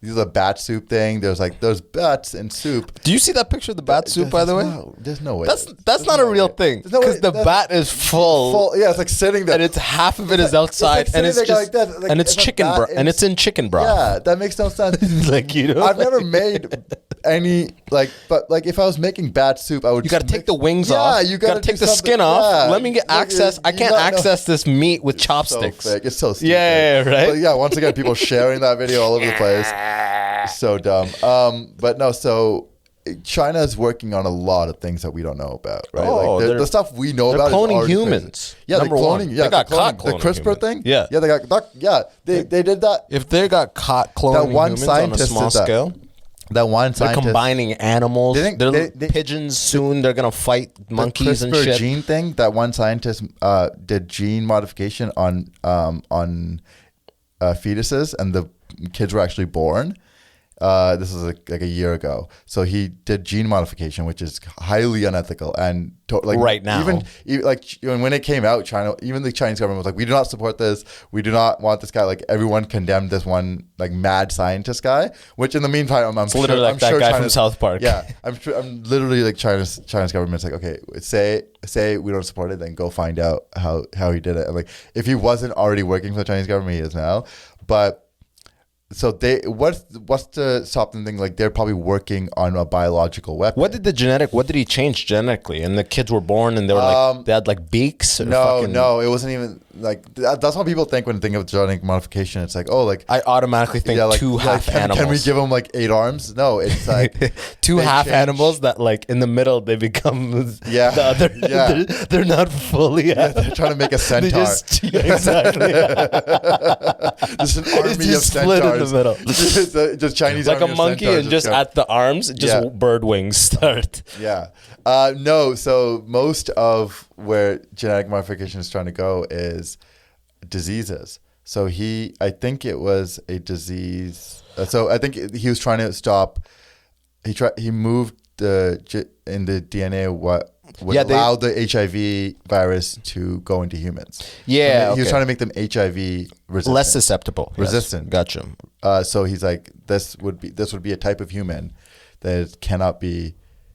S4: These are the bat soup thing. There's bats in soup.
S3: Do you see that picture of the bat soup, by the way?
S4: There's no way.
S3: That's not a real thing. Because the bat is full.
S4: Yeah, it's like sitting there.
S3: And it's half of it is outside. And it's just, and it's chicken broth. And it's in chicken broth.
S4: Yeah, that makes no sense. I've never made any, but if I was making bat soup, I would.
S3: You got to take the wings off. You got to take the skin off. Yeah. Let me get access. I can't access this meat with chopsticks.
S4: So fake. It's so stupid.
S3: Yeah, right?
S4: But yeah, once again, people sharing that video all over the place. So dumb. But no, so China is working on a lot of things that we don't know about, right?
S3: Oh,
S4: the stuff we know about
S3: cloning
S4: is
S3: humans.
S4: Crazy. Yeah,
S3: Number one.
S4: Yeah,
S3: they got caught
S4: cloning. The CRISPR thing?
S3: Yeah.
S4: Yeah, they did that.
S3: If they got caught cloning humans on a small scale.
S4: That one scientist.
S3: They're combining animals. They're pigeons soon. They're going to fight monkeys and shit.
S4: The CRISPR gene thing, that one scientist did gene modification on fetuses, and the kids were actually born. This was like a year ago. So he did gene modification, which is highly unethical and
S3: right now.
S4: Even when it came out, even the Chinese government was like, we do not support this. We do not want this guy. Like everyone condemned this one mad scientist guy. Which in the meantime, I'm sure,
S3: literally that guy from South Park.
S4: Yeah, I'm literally like China's government's like, okay, say we don't support it, then go find out how he did it. And if he wasn't already working for the Chinese government, he is now. But So what's the stop them thing? Like they're probably working on a biological weapon.
S3: What did he change genetically? And the kids were born and they were like, they had like beaks? Or
S4: No, it wasn't even like, that's what people think when they think of genetic modification. It's like, oh, like.
S3: I automatically think two half animals.
S4: Can we give them like 8 arms? No, it's like.
S3: Two half animals that like in the middle they become the other. Yeah. They're not fully.
S4: Yeah, they're trying to make a centaur.
S3: Exactly.
S4: Just an army of centaurs.
S3: In the middle.
S4: just Chinese
S3: like a monkey and just at the arms bird wings start.
S4: No, so most of where genetic modification is trying to go is diseases. So I think it was a disease. So I think he was trying to stop. He moved in the DNA what would allow the HIV virus to go into humans.
S3: Yeah,
S4: so he was trying to make them HIV resistant,
S3: less susceptible,
S4: resistant.
S3: Yes. Gotcha.
S4: So he's like, this would be a type of human that cannot be.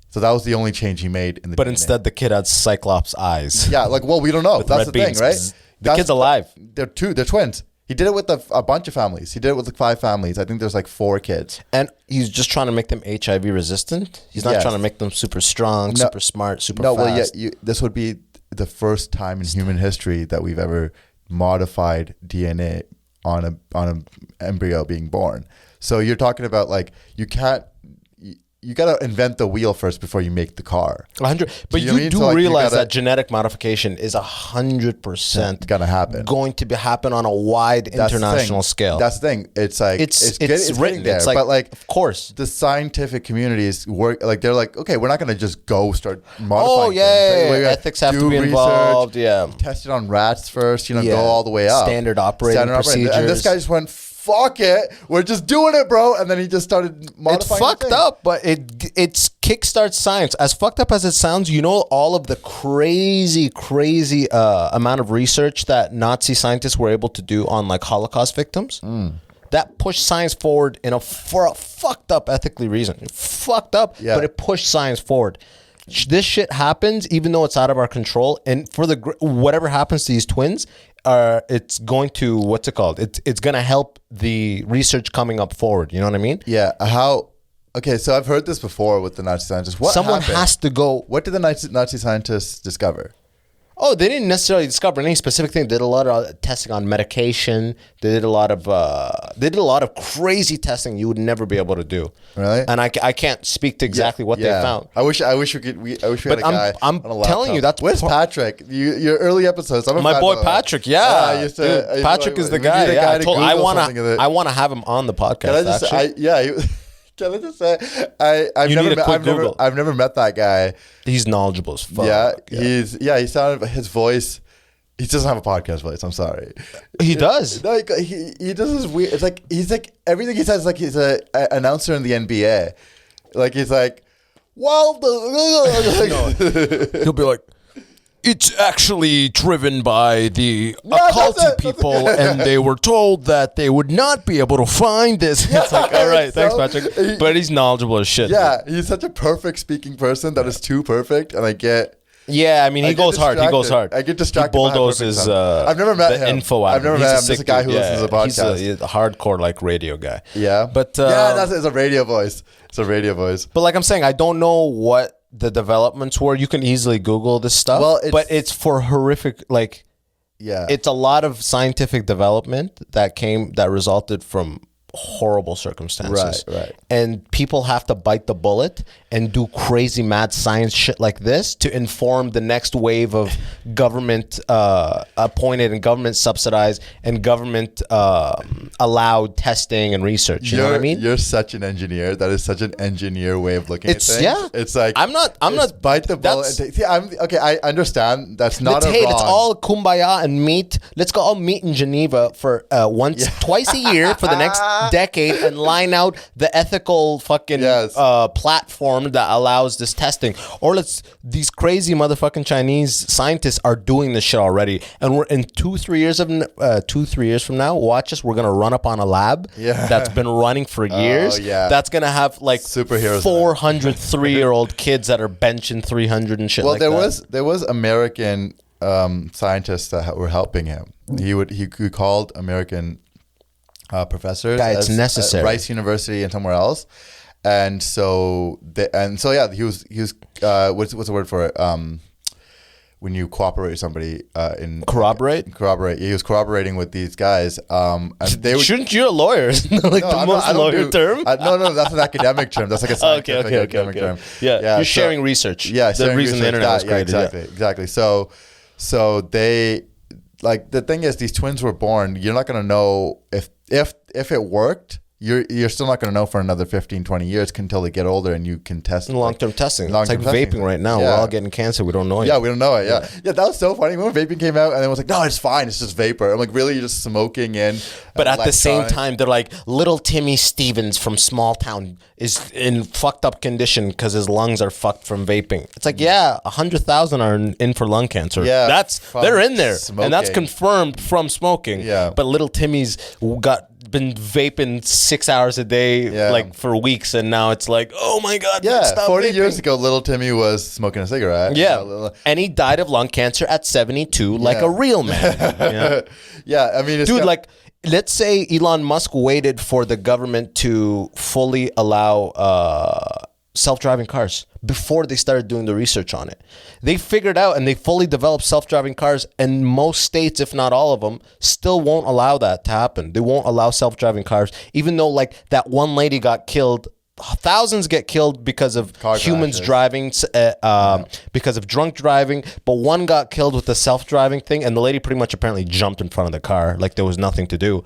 S4: So that was the only change he made in the.
S3: But
S4: DNA.
S3: instead, the kid had cyclops eyes.
S4: Yeah, like we don't know. That's the thing, right?
S3: The kid's alive.
S4: They're twins. He did it with a bunch of families. He did it with like 5 families. I think there's like 4 kids.
S3: And he's just trying to make them HIV resistant? He's not trying to make them super strong, super smart, super fast?
S4: Well, yeah, this would be the first time in human history that we've ever modified DNA on an embryo being born. So you're talking about like you got to invent the wheel first before you make the car.
S3: 100. But you do realize that genetic modification is 100%
S4: gonna happen.
S3: Going to happen on a wide international scale.
S4: That's the thing. It's like it's written there,
S3: it's like,
S4: but like
S3: of course
S4: the scientific communities work like they're like, okay, we're not gonna just go start modifying.
S3: Oh yeah, things. Ethics have to be involved. Yeah,
S4: test it on rats first. Go all the way up.
S3: Standard operating procedures.
S4: And this guy just went, fuck it, we're just doing it, bro. And then he just started modifying.
S3: It's fucked up, but it's kickstarts science. As fucked up as it sounds, all of the crazy amount of research that Nazi scientists were able to do on like Holocaust victims. That pushed science forward for a fucked up ethically reason. Fucked up, but it pushed science forward. This shit happens even though it's out of our control, and for whatever happens to these twins, it's going to it's going to help the research coming up forward. You know what I mean?
S4: Yeah. Okay, so I've heard this before with the Nazi scientists.
S3: Someone has to go.
S4: What did the Nazi scientists discover?
S3: Oh, they didn't necessarily discover any specific thing. They did a lot of testing on medication. They did a lot of crazy testing you would never be able to do.
S4: Really?
S3: And I can't speak to exactly what they found.
S4: I wish we could. I wish we had a guy.
S3: I'm
S4: on a laptop.
S3: telling you, that's
S4: where's Patrick? Your early episodes.
S3: My boy Patrick. Yeah, dude, Patrick is the guy. Yeah, I want to have him on the podcast.
S4: Can I just say, can I just say, I've never met that guy.
S3: He's knowledgeable as fuck.
S4: Yeah, he sounded, his voice, he doesn't have a podcast voice. I'm sorry.
S3: He does.
S4: No, he does this weird. It's like he's like everything he says is like he's an announcer in the NBA. Like he's like, well,
S3: he'll be like, it's actually driven by the occulty people, and they were told that they would not be able to find this. It's like, all right, thanks, Patrick. But he's knowledgeable as shit.
S4: Yeah, he's such a perfect speaking person that is too perfect, and I get.
S3: Yeah, I mean, he goes hard.
S4: I get distracted.
S3: He bulldozes.
S4: I've never met him.
S3: Info
S4: I've never met him. Just a guy who listens to the podcast.
S3: He's a hardcore like radio guy.
S4: Yeah,
S3: but
S4: it's a radio voice. It's a radio voice.
S3: But like I'm saying, I don't know what the developments were. You can easily Google this stuff. Well, but it's for horrific. Like, it's a lot of scientific development that resulted from horrible circumstances.
S4: Right.
S3: And people have to bite the bullet and do crazy mad science shit like this to inform the next wave of government appointed and government subsidized and government allowed testing and research. You know what I mean?
S4: You're such an engineer. That is such an engineer way of looking at things.
S3: Yeah.
S4: It's like
S3: I'm not
S4: bite the bullet. I understand. That's not a wrong.
S3: Let's all kumbaya and meet. Let's go all meet in Geneva for twice a year for the next decade and line out the ethical fucking platform that allows this testing. Or these crazy motherfucking Chinese scientists are doing this shit already, and we're in 2-3 years from now, watch us, we're gonna run up on a lab that's been running for years. That's gonna have like
S4: superheroes,
S3: 400 3-year-old kids that are benching 300 and shit. Well,
S4: there was American scientists that were helping him. He called American professors.
S3: Guy, it's necessary.
S4: At Rice University and somewhere else. And so he was what's the word for it? When you cooperate with somebody
S3: corroborate.
S4: He was corroborating with these guys. And they
S3: shouldn't you a lawyer? Lawyer term?
S4: No, that's an academic term. That's like a scientific academic term.
S3: Yeah, you're sharing research.
S4: Yeah,
S3: the reason the internet was created.
S4: Exactly. So they like the thing is these twins were born. You're not gonna know if it worked. You're still not going to know for another 15, 20 years until they get older and you can test.
S3: Long-term testing. It's like vaping right now. We're all getting cancer. We don't know it.
S4: Yeah, we don't know it. Yeah, that was so funny. When vaping came out and it was like, no, it's fine. It's just vapor. I'm like, really? You're just smoking in.
S3: But at the same time, they're like, little Timmy Stevens from small town is in fucked up condition because his lungs are fucked from vaping. It's like, 100,000 are in for lung cancer. Yeah, they're in there. Smoking. And that's confirmed from smoking.
S4: Yeah.
S3: But little Timmy's been vaping 6 hours a day like for weeks, and now it's like, oh my god, stop
S4: 40
S3: vaping.
S4: Years ago little Timmy was smoking a cigarette.
S3: And he died of lung cancer at 72 like a real man.
S4: I mean,
S3: dude, like, let's say Elon Musk waited for the government to fully allow self-driving cars before they started doing the research on it. They figured out and they fully developed self-driving cars, and most states, if not all of them, still won't allow that to happen. They won't allow self-driving cars, even though like that one lady got killed. Thousands get killed because of humans driving, because of drunk driving, but one got killed with the self-driving thing, and the lady pretty much apparently jumped in front of the car like there was nothing to do.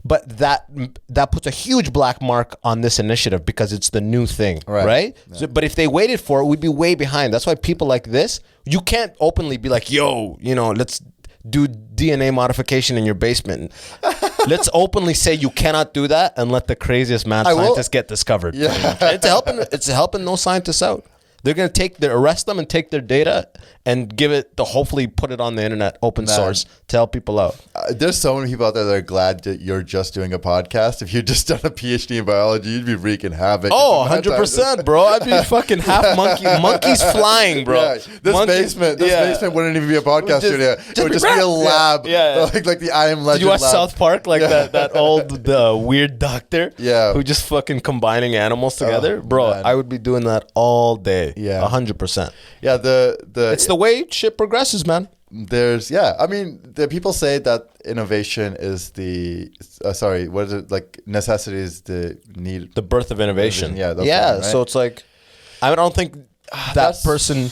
S3: But that puts a huge black mark on this initiative because it's the new thing, right? Yeah. So, but if they waited for it, we'd be way behind. That's why people like this, you can't openly be like, yo, let's do DNA modification in your basement. Let's openly say you cannot do that and let the craziest mad scientists get discovered. It's helping those scientists out. They're going to arrest them and take their data and hopefully put it on the internet, open source, to help people out.
S4: There's so many people out there that are glad that you're just doing a podcast. If you'd just done a PhD in biology, you'd be wreaking havoc.
S3: Oh, 100%, bro. I'd be fucking half monkey. Monkeys flying, bro.
S4: This basement wouldn't even be a podcast studio. It would just be a lab. Like the I Am Legend.
S3: Did you watch
S4: lab.
S3: South Park? Like that old weird doctor?
S4: Yeah.
S3: Who just fucking combining animals together? Bro, man. I would be doing that all day. Yeah. 100%.
S4: Yeah,
S3: it's the way shit progresses, man.
S4: I mean, the people say that innovation is necessity is the need,
S3: the birth of innovation.
S4: Yeah,
S3: right? So it's like, I don't think that person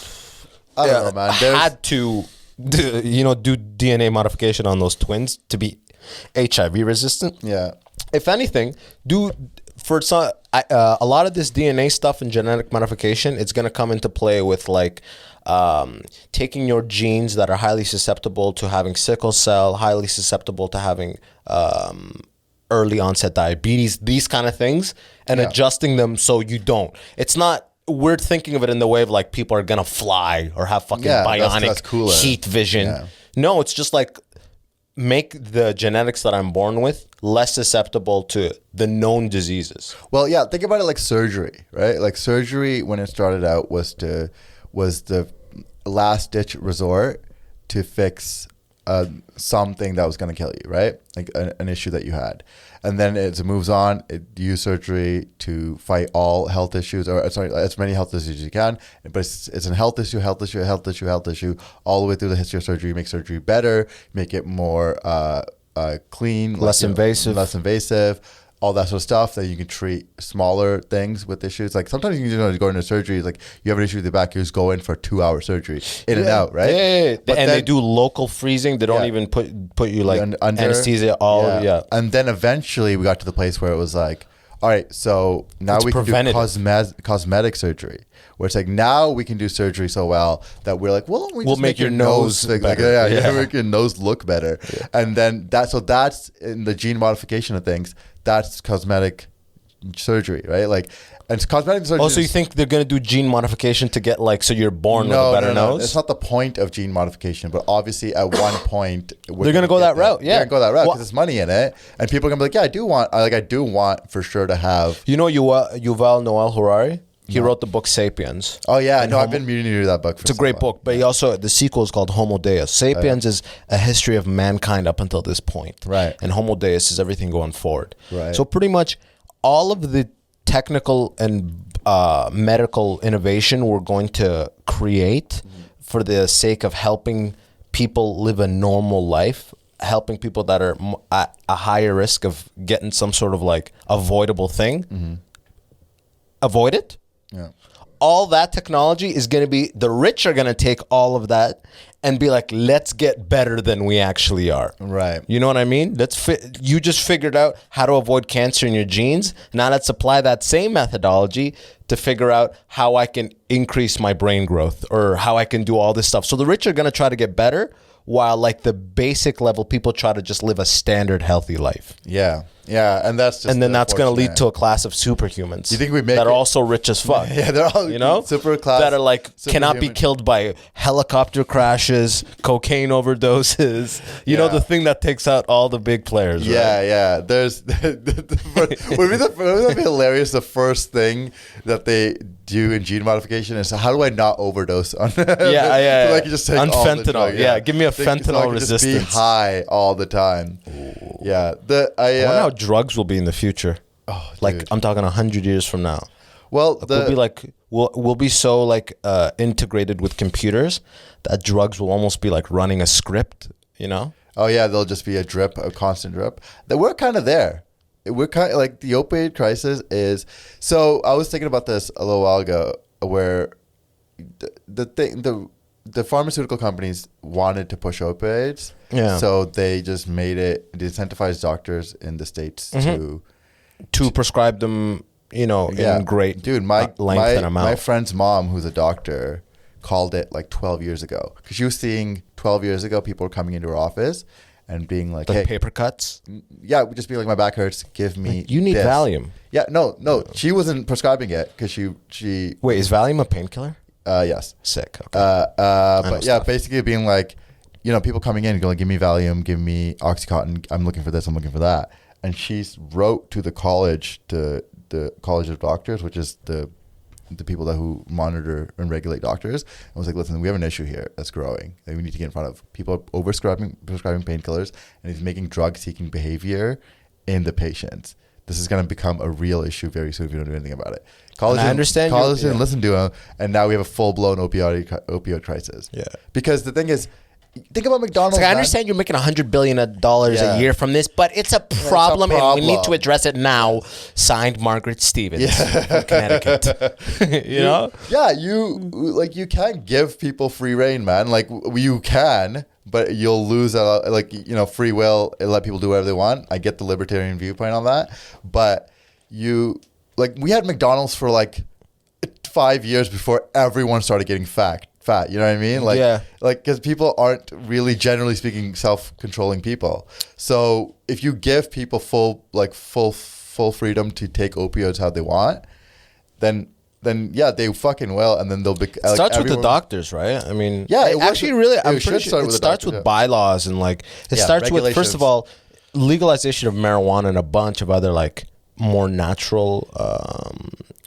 S4: I don't know, man.
S3: had to do DNA modification on those twins to be HIV resistant.
S4: Yeah.
S3: If anything, a lot of this DNA stuff and genetic modification, it's going to come into play with like taking your genes that are highly susceptible to having sickle cell, highly susceptible to having early onset diabetes, these kind of things, and adjusting them so you don't. It's not, we're thinking of it in the way of like people are going to fly or have fucking bionic heat vision. Yeah. No, it's just like, make the genetics that I'm born with less susceptible to the known diseases.
S4: Well, yeah, think about it like surgery, right? Like surgery, when it started out, was the last ditch resort to fix something that was going to kill you, right? Like an issue that you had. And then as it moves on, it use surgery to fight all health issues, or as many health issues as you can. But it's a health issue, all the way through the history of surgery. Make surgery better, make it more clean,
S3: less
S4: invasive, all that sort of stuff, that you can treat smaller things with issues. Like sometimes you can go into surgery, like you have an issue with the back, you just go in for 2-hour surgery, in and out, right?
S3: Yeah. And they do local freezing. They don't even put you like under anesthesia.
S4: And then eventually we got to the place where it was like, all right, so now we can do cosmetic surgery, where it's like now we can do surgery so well that we're like, well, we'll
S3: make your nose
S4: better. Make your nose look better. Yeah. And then that's in the gene modification of things. That's cosmetic surgery, right? Like, and cosmetic surgery.
S3: Also, you think they're gonna do gene modification to get like so you're born with a better nose?
S4: It's not the point of gene modification, but obviously at one point
S3: they're gonna go that route. Yeah,
S4: they're gonna go that route because there's money in it, and people are gonna be like, yeah, I do want for sure to have.
S3: You know, Yuval Noah Harari. He wrote the book *Sapiens*.
S4: Oh yeah, no, I've been meaning to read that book.
S3: It's a great book, but he also the sequel is called *Homo Deus*. *Sapiens* is a history of mankind up until this point,
S4: right?
S3: And *Homo Deus* is everything going forward,
S4: right?
S3: So pretty much all of the technical and medical innovation we're going to create for the sake of helping people live a normal life, helping people that are at a higher risk of getting some sort of like avoidable thing, avoid it.
S4: Yeah.
S3: All that technology is going to be, the rich are going to take all of that and be like, let's get better than we actually are.
S4: Right.
S3: You know what I mean? You just figured out how to avoid cancer in your genes. Now let's apply that same methodology to figure out how I can increase my brain growth or how I can do all this stuff. So the rich are going to try to get better, while like the basic level people try to just live a standard healthy life.
S4: Yeah. Yeah, and that's just
S3: and then that's going to lead to a class of superhumans.
S4: You think we make
S3: that
S4: it?
S3: Are also rich as fuck?
S4: Yeah, they're all super class
S3: that are like cannot be killed by helicopter crashes, cocaine overdoses. You know, the thing that takes out all the big players.
S4: Yeah,
S3: right?
S4: yeah. There's would that be hilarious? The first thing that they do in gene modification is how do I not overdose on?
S3: Yeah.
S4: So I can just take
S3: on
S4: all
S3: fentanyl.
S4: The drug,
S3: yeah, give me a fentanyl
S4: so I can
S3: resistance.
S4: Just be high all the time. Ooh. Yeah,
S3: I wonder how drugs will be in the future.
S4: Oh,
S3: like
S4: dude.
S3: I'm talking 100 years from now.
S4: Well,
S3: we'll be like we'll be so like integrated with computers that drugs will almost be like running a script. You know?
S4: Oh yeah, there'll just be a constant drip. That we're kind of there. We're kind of like the opioid crisis is. So I was thinking about this a little while ago, where the pharmaceutical companies wanted to push opioids.
S3: Yeah.
S4: So they just made it, they incentivized doctors in the States
S3: to prescribe them, you know, in great length and amount.
S4: My friend's mom, who's a doctor, called it like 12 years ago. Because she was seeing 12 years ago, people were coming into her office and being like, hey.
S3: paper cuts?
S4: Yeah, just being like, my back hurts, give me
S3: You need
S4: this.
S3: Valium.
S4: Yeah, no. She wasn't prescribing it because she...
S3: Wait, is Valium a painkiller?
S4: Yes.
S3: Sick. Okay.
S4: But yeah, basically being like, you know, people coming in going, give me Valium, give me Oxycontin. I'm looking for this. I'm looking for that. And she wrote to the College of Doctors, which is the people who monitor and regulate doctors. And was like, listen, we have an issue here that's growing that we need to get in front of. People are prescribing painkillers, and he's making drug-seeking behavior in the patients. This is going to become a real issue very soon if we don't do anything about it. College didn't listen to him, and now we have a full-blown opioid crisis.
S3: Yeah.
S4: Because the thing is, think about McDonald's.
S3: I understand you're making $100 billion a year from this, but it's a problem, and we need to address it now. Signed, Margaret Stevens from Connecticut. you know?
S4: Yeah, you can't give people free reign, man. Like you can, but you'll lose free will and let people do whatever they want. I get the libertarian viewpoint on that, but we had McDonald's for like 5 years before everyone started getting fat. You know what I mean? Because people aren't really, generally speaking, self-controlling people. So if you give people full freedom to take opioids how they want, then yeah, they fucking will, and then they'll be.
S3: It starts with the doctors, right? I mean,
S4: yeah,
S3: I'm pretty sure it starts with bylaws and it starts with, first of all, legalization of marijuana and a bunch of other like more natural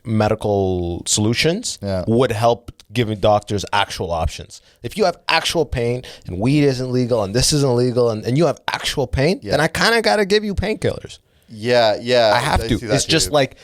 S3: medical solutions would help giving doctors actual options. If you have actual pain and weed isn't legal and this isn't legal and you have actual pain, then I kind of got to give you painkillers.
S4: Yeah.
S3: I have to. It's just like,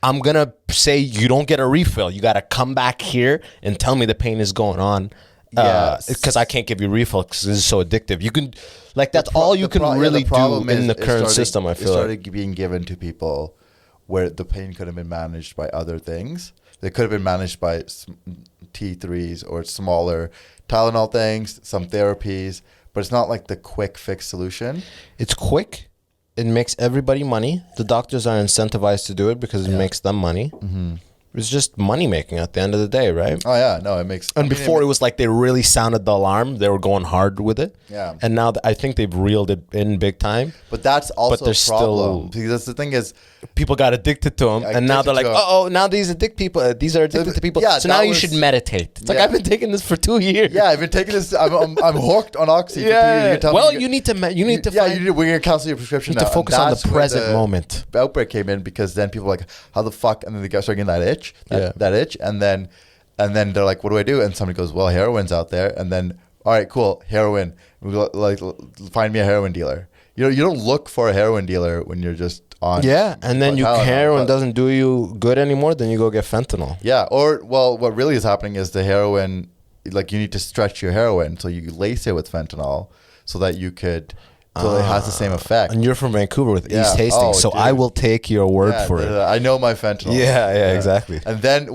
S3: I'm going to say you don't get a refill. You got to come back here and tell me the pain is going on. Because I can't give you a refill because this is so addictive. You can, that's all you can really do in the current system, I feel like.
S4: It started being given to people where the pain could have been managed by other things. They could have been managed by T3s or smaller Tylenol things, some therapies, but it's not like the quick fix solution.
S3: It's quick. It makes everybody money. The doctors are incentivized to do it because it makes them money. Mm-hmm. It's just money making at the end of the day, right?
S4: Oh yeah, no, it makes.
S3: And before it was like they really sounded the alarm. They were going hard with it.
S4: Yeah.
S3: And now I think they've reeled it in big time.
S4: But that's also a problem. Because the thing is,
S3: people got addicted to them, and now they're like, now these are addicted to people.
S4: Yeah,
S3: so now you should meditate. It's like, I've been taking this for 2 years.
S4: Yeah, I've been taking this. I'm hooked on Oxy.
S3: Yeah. Well, you need to.
S4: We're gonna cancel your prescription.
S3: You need to focus on the present moment.
S4: The outbreak came in because then people were like, how the fuck, and then they started getting that itch. itch, that itch, and then they're like, what do I do? And somebody goes, well, heroin's out there, and then all right, cool, heroin. Like, find me a heroin dealer. You don't look for a heroin dealer when you're just on.
S3: Yeah, and then heroin doesn't do you good anymore. Then you go get fentanyl.
S4: Yeah, or well, what really is happening is the heroin, like you need to stretch your heroin, so you lace it with fentanyl, so that you could. So it has the same effect.
S3: And you're from Vancouver with East Hastings, so dude. I will take your word for it.
S4: I know my fentanyl.
S3: Yeah, exactly.
S4: And then,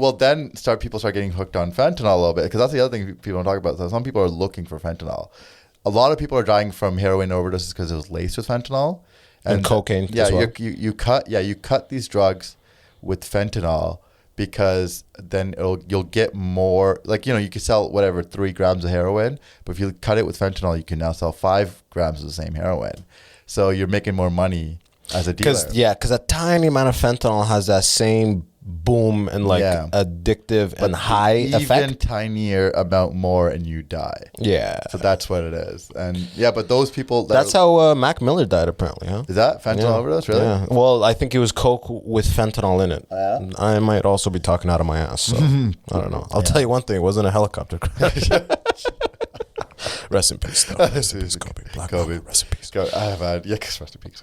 S4: people start getting hooked on fentanyl a little bit, because that's the other thing people don't talk about. So some people are looking for fentanyl. A lot of people are dying from heroin overdoses because it was laced with fentanyl
S3: and cocaine.
S4: Yeah,
S3: as well.
S4: you cut these drugs with fentanyl, because then you'll get more, like, you could sell 3 grams of heroin, but if you cut it with fentanyl, you can now sell 5 grams of the same heroin. So you're making more money as a dealer.
S3: Because a tiny amount of fentanyl has that same boom and addictive and high effect.
S4: Even tinier amount more and you die.
S3: Yeah.
S4: So that's what it is. And but those people.
S3: That's how Mac Miller died, apparently, huh?
S4: Is that fentanyl overdose, really?
S3: Yeah. Well, I think it was coke with fentanyl in it.
S4: Yeah.
S3: I might also be talking out of my ass, so I don't know. I'll tell you one thing, it wasn't a helicopter crash. Rest in peace, though. Rest in peace, Kobe. Black Kobe. Rest in peace.
S4: I have had, rest in peace.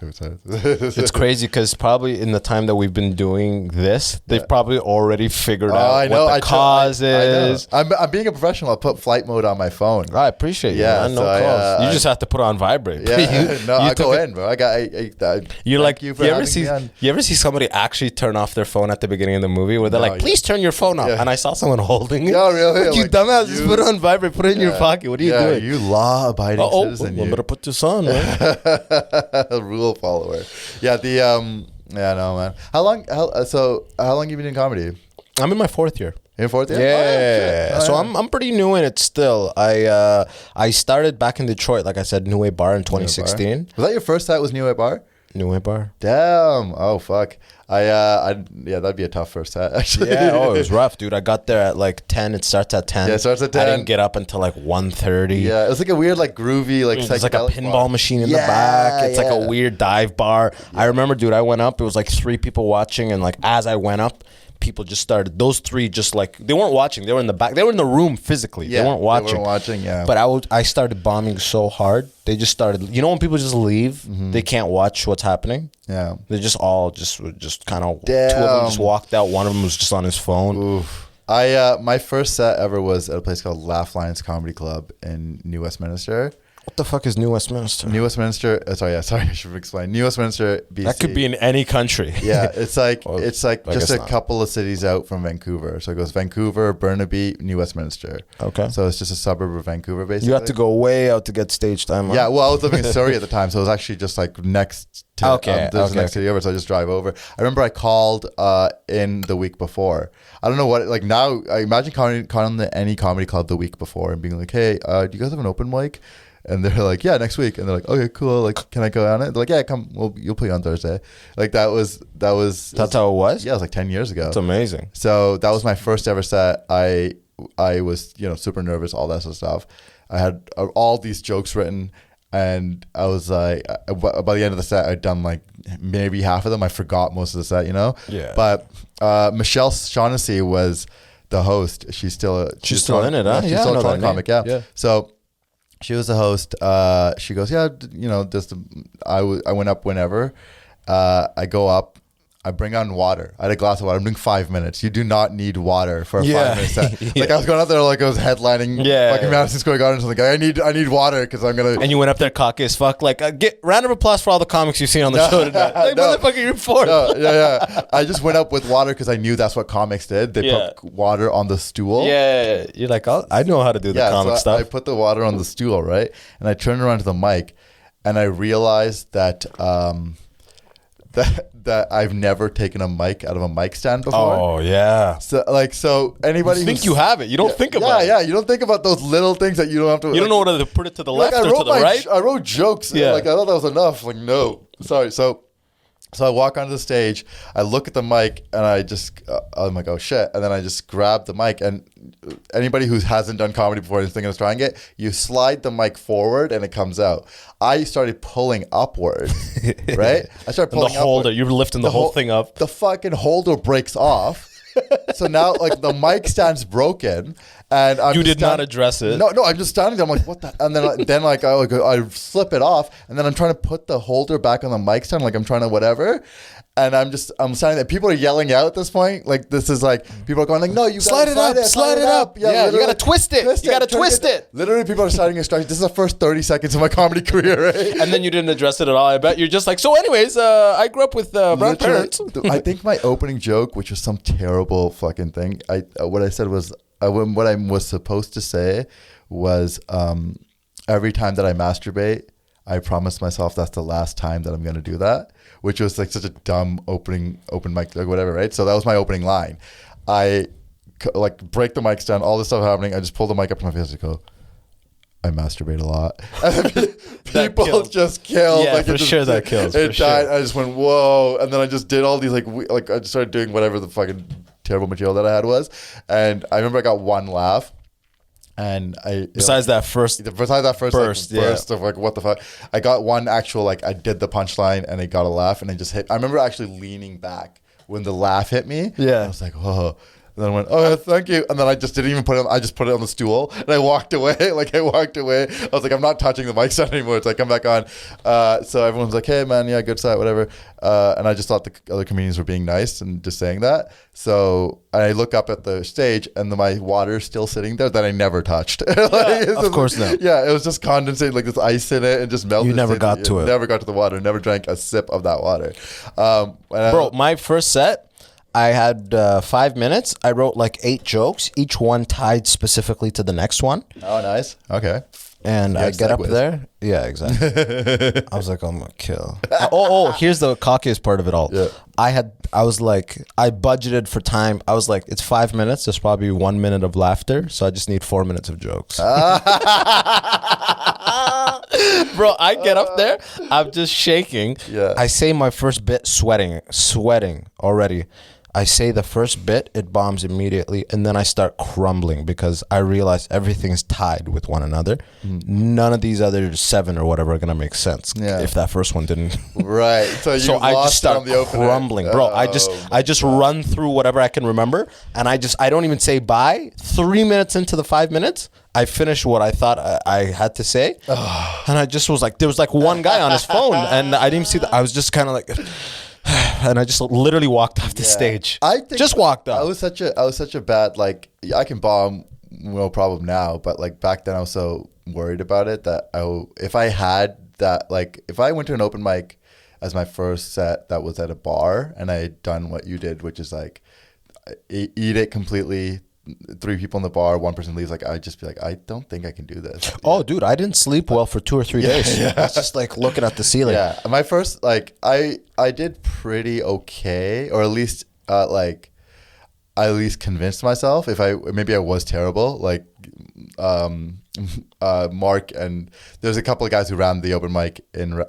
S3: It's crazy because probably in the time that we've been doing this, they've probably already figured out what the cause is.
S4: I'm being a professional. I put flight mode on my phone.
S3: I appreciate you. Yeah, no calls. You just have to put it on vibrate.
S4: Yeah, I go in, bro.
S3: You're like, you ever see somebody actually turn off their phone at the beginning of the movie where they're like, please turn your phone off, and I saw someone holding it.
S4: Oh, really?
S3: Like, you dumbass, just put it on vibrate, put it in your pocket. What are you doing?
S4: You law-abiding citizen.
S3: I'm gonna put this on, man.
S4: Rule follower. Yeah, no, man. How long have you been in comedy?
S3: I'm in my 4th year.
S4: In 4th year?
S3: Yeah. So I'm pretty new in it still. I started back in Detroit, like I said, New Way Bar in 2016.
S4: Was that your first set? Was New Way Bar?
S3: New Way Bar.
S4: Damn. Oh fuck. That'd be a tough first set, actually.
S3: Yeah, it was rough, dude. I got there at like 10. It starts at 10.
S4: Yeah, it starts at 10.
S3: I didn't get up until like 1:30.
S4: Yeah, it was like a weird, like groovy, like
S3: it's like a pinball machine in the back. It's like a weird dive bar. Yeah. I remember, dude, I went up. It was like 3 people watching, and like as I went up, people just started. Those 3 just like they weren't watching. They were in the back. They were in the room physically.
S4: Yeah,
S3: they weren't watching.
S4: They weren't watching. Yeah.
S3: But I started bombing so hard. They just started. You know when people just leave, they can't watch what's happening.
S4: Yeah.
S3: They just all just kind of. 2 of them just walked out. One of them was just on his phone.
S4: Oof. My first set ever was at a place called Laugh Lines Comedy Club in New Westminster.
S3: What the fuck is New Westminster?
S4: New Westminster. Sorry, I should explain. New Westminster, BC.
S3: That could be in any country.
S4: Yeah, it's like just a couple of cities out from Vancouver. So it goes Vancouver, Burnaby, New Westminster.
S3: Okay.
S4: So it's just a suburb of Vancouver, basically.
S3: You have to go way out to get stage time. Huh?
S4: Yeah. Well, I was living in Surrey at the time, so it was actually just like next to the next city over. So I just drive over. I remember I called in the week before. I don't know what like now. I imagine calling any comedy club the week before and being like, "Hey, do you guys have an open mic?" And they're like, yeah, next week. And they're like, okay, cool. Like, can I go on it? They're like, yeah, come. Well, you'll play on Thursday. Like that was.
S3: That's how it was.
S4: Yeah, it was like 10 years ago.
S3: It's amazing.
S4: So that was my first ever set. I was super nervous, all that sort of stuff. I had all these jokes written, and I was like, by the end of the set, I'd done like maybe half of them. I forgot most of the set,
S3: Yeah.
S4: But Michelle Shaughnessy was the host. She's still
S3: in it, huh?
S4: She's still a Toronto comic. Yeah. So. She was the host. She goes, yeah, I went up whenever. I go up. I bring on water. I had a glass of water. I'm doing 5 minutes. You do not need water for a 5-minute set. Like I was going up there like I was headlining fucking Madison Square Garden or something. I need water because I'm gonna.
S3: And you went up there cocky as fuck. Like get round of applause for all the comics you've seen on the show tonight. Like motherfucker, you're fourth.
S4: Yeah. I just went up with water because I knew that's what comics did. They put water on the stool.
S3: Yeah. You're like, I know how to do the comic stuff.
S4: I put the water on the stool, right? And I turned around to the mic, and I realized that. That I've never taken a mic out of a mic stand before.
S3: Oh yeah.
S4: So anybody
S3: you think you have it. You don't think about it.
S4: Yeah, you don't think about those little things that you don't have to.
S3: You don't know whether to put it to the left or to the right.
S4: I wrote jokes. Yeah. Like I thought that was enough. Like no, sorry. So I walk onto the stage. I look at the mic and I'm like, oh shit. And then I just grab the mic. And anybody who hasn't done comedy before and is thinking of trying it, you slide the mic forward and it comes out. I started pulling upward, right? I started pulling
S3: the holder. Upward. You're lifting the whole thing up.
S4: The fucking holder breaks off. So now like the mic stand's broken, and
S3: you did not address it.
S4: No, I'm just standing there. I'm like, what the? And then I slip it off, and then I'm trying to put the holder back on the mic stand, like I'm trying to whatever. And I'm standing there. People are yelling out at this point. Like this is like people are going like, no, you
S3: slide it up. Yeah, you gotta twist it. You gotta twist it.
S4: Literally, people are starting instructions. This is the first 30 seconds of my comedy career, right?
S3: And then you didn't address it at all. I bet you're just like, so anyways, I grew up with brown parents.
S4: I think my opening joke, which was some terrible fucking thing. What I said was what I was supposed to say was every time that I masturbate, I promise myself that's the last time that I'm going to do that, which was like such a dumb open mic, like whatever, right? So that was my opening line. I like break the mics down, all this stuff happening. I just pull the mic up to my face and go, I masturbate a lot. People just killed.
S3: Yeah,
S4: like,
S3: for sure that kills.
S4: It died. Sure. I just went, whoa. And then I just did all these like I just started doing whatever the fucking terrible material that I had was. And I remember I got one laugh. And
S3: besides that first
S4: burst of like what the fuck, I got one actual like I did the punchline and it got a laugh and it just hit. I remember actually leaning back when the laugh hit me.
S3: Yeah,
S4: I was like, whoa. And then I went, oh, thank you. And then I just didn't even put it on. I just put it on the stool and I walked away. I was like, I'm not touching the mic stand anymore. It's like, come back on. So everyone's like, hey, man, yeah, good set, whatever. And I just thought the other comedians were being nice and just saying that. So I look up at the stage and my water's still sitting there that I never touched.
S3: Of course not.
S4: Yeah, it was just condensate, like this ice in it and just melted.
S3: You never got to it.
S4: Never got to the water. Never drank a sip of that water.
S3: Bro, my first set, I had 5 minutes. I wrote like 8 jokes, each one tied specifically to the next one.
S4: Oh, nice. Okay.
S3: And I get up there. Yeah, exactly. I was like, I'm gonna kill. Here's the cockiest part of it all.
S4: Yeah.
S3: I budgeted for time. I was like, it's 5 minutes. There's probably 1 minute of laughter. So I just need 4 minutes of jokes. Bro, I get up there. I'm just shaking.
S4: Yeah.
S3: I say my first bit sweating already. I say the first bit, it bombs immediately, and then I start crumbling because I realize everything's tied with one another. None of these other 7 or whatever are gonna make sense if that first one didn't.
S4: Right. So
S3: I just start crumbling, bro. I just run through whatever I can remember, and I don't even say bye. 3 minutes into the 5 minutes, I finished what I thought I had to say, and I just was like, there was like one guy on his phone, and I didn't even see that. I was just kind of like. And I just literally walked off the stage. Just walked up.
S4: I was such a bad, like, I can bomb no problem now, but like back then I was so worried about it that if I went to an open mic as my first set that was at a bar and I had done what you did, which is like eat it completely. 3 people in the bar, 1 person leaves, like I'd just be like, I don't think I can do this.
S3: Oh, dude, I didn't sleep well for 2 or 3 days. I was just like looking at the ceiling.
S4: Yeah, my first, like, I did pretty okay, or at least I at least convinced myself. Maybe I was terrible, like Mark, and there's a couple of guys who ran the open mic in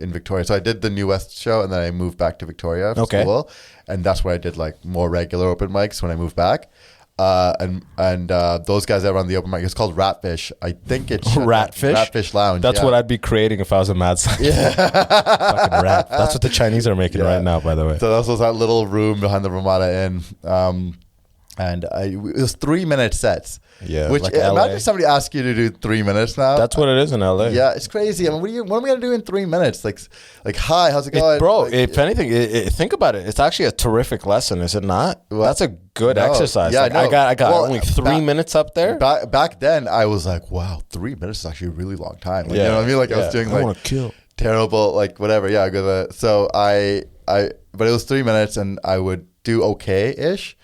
S4: Victoria. So I did the New West show, and then I moved back to Victoria for school, and that's where I did like more regular open mics when I moved back. And those guys that run the open mic, it's called Ratfish. I think it's Ratfish Lounge.
S3: That's what I'd be creating if I was a mad scientist. Yeah. Fucking rat. That's what the Chinese are making right now, by the way.
S4: So that was that little room behind the Ramada Inn. And it was 3-minute sets.
S3: Yeah.
S4: Which
S3: like
S4: imagine somebody asks you to do 3 minutes now.
S3: That's what it is in LA.
S4: Yeah, it's crazy. I mean, what am I gonna do in 3 minutes? Like, hi, how's it going,
S3: bro?
S4: Like,
S3: if anything, think about it. It's actually a terrific lesson, is it not? Well, that's a good exercise. Yeah, I got only 3 minutes up there.
S4: Back then, I was like, wow, 3 minutes is actually a really long time. Like, you know what I mean? Like I was doing like terrible, like whatever. Yeah, so but it was 3 minutes, and I would do okay-ish.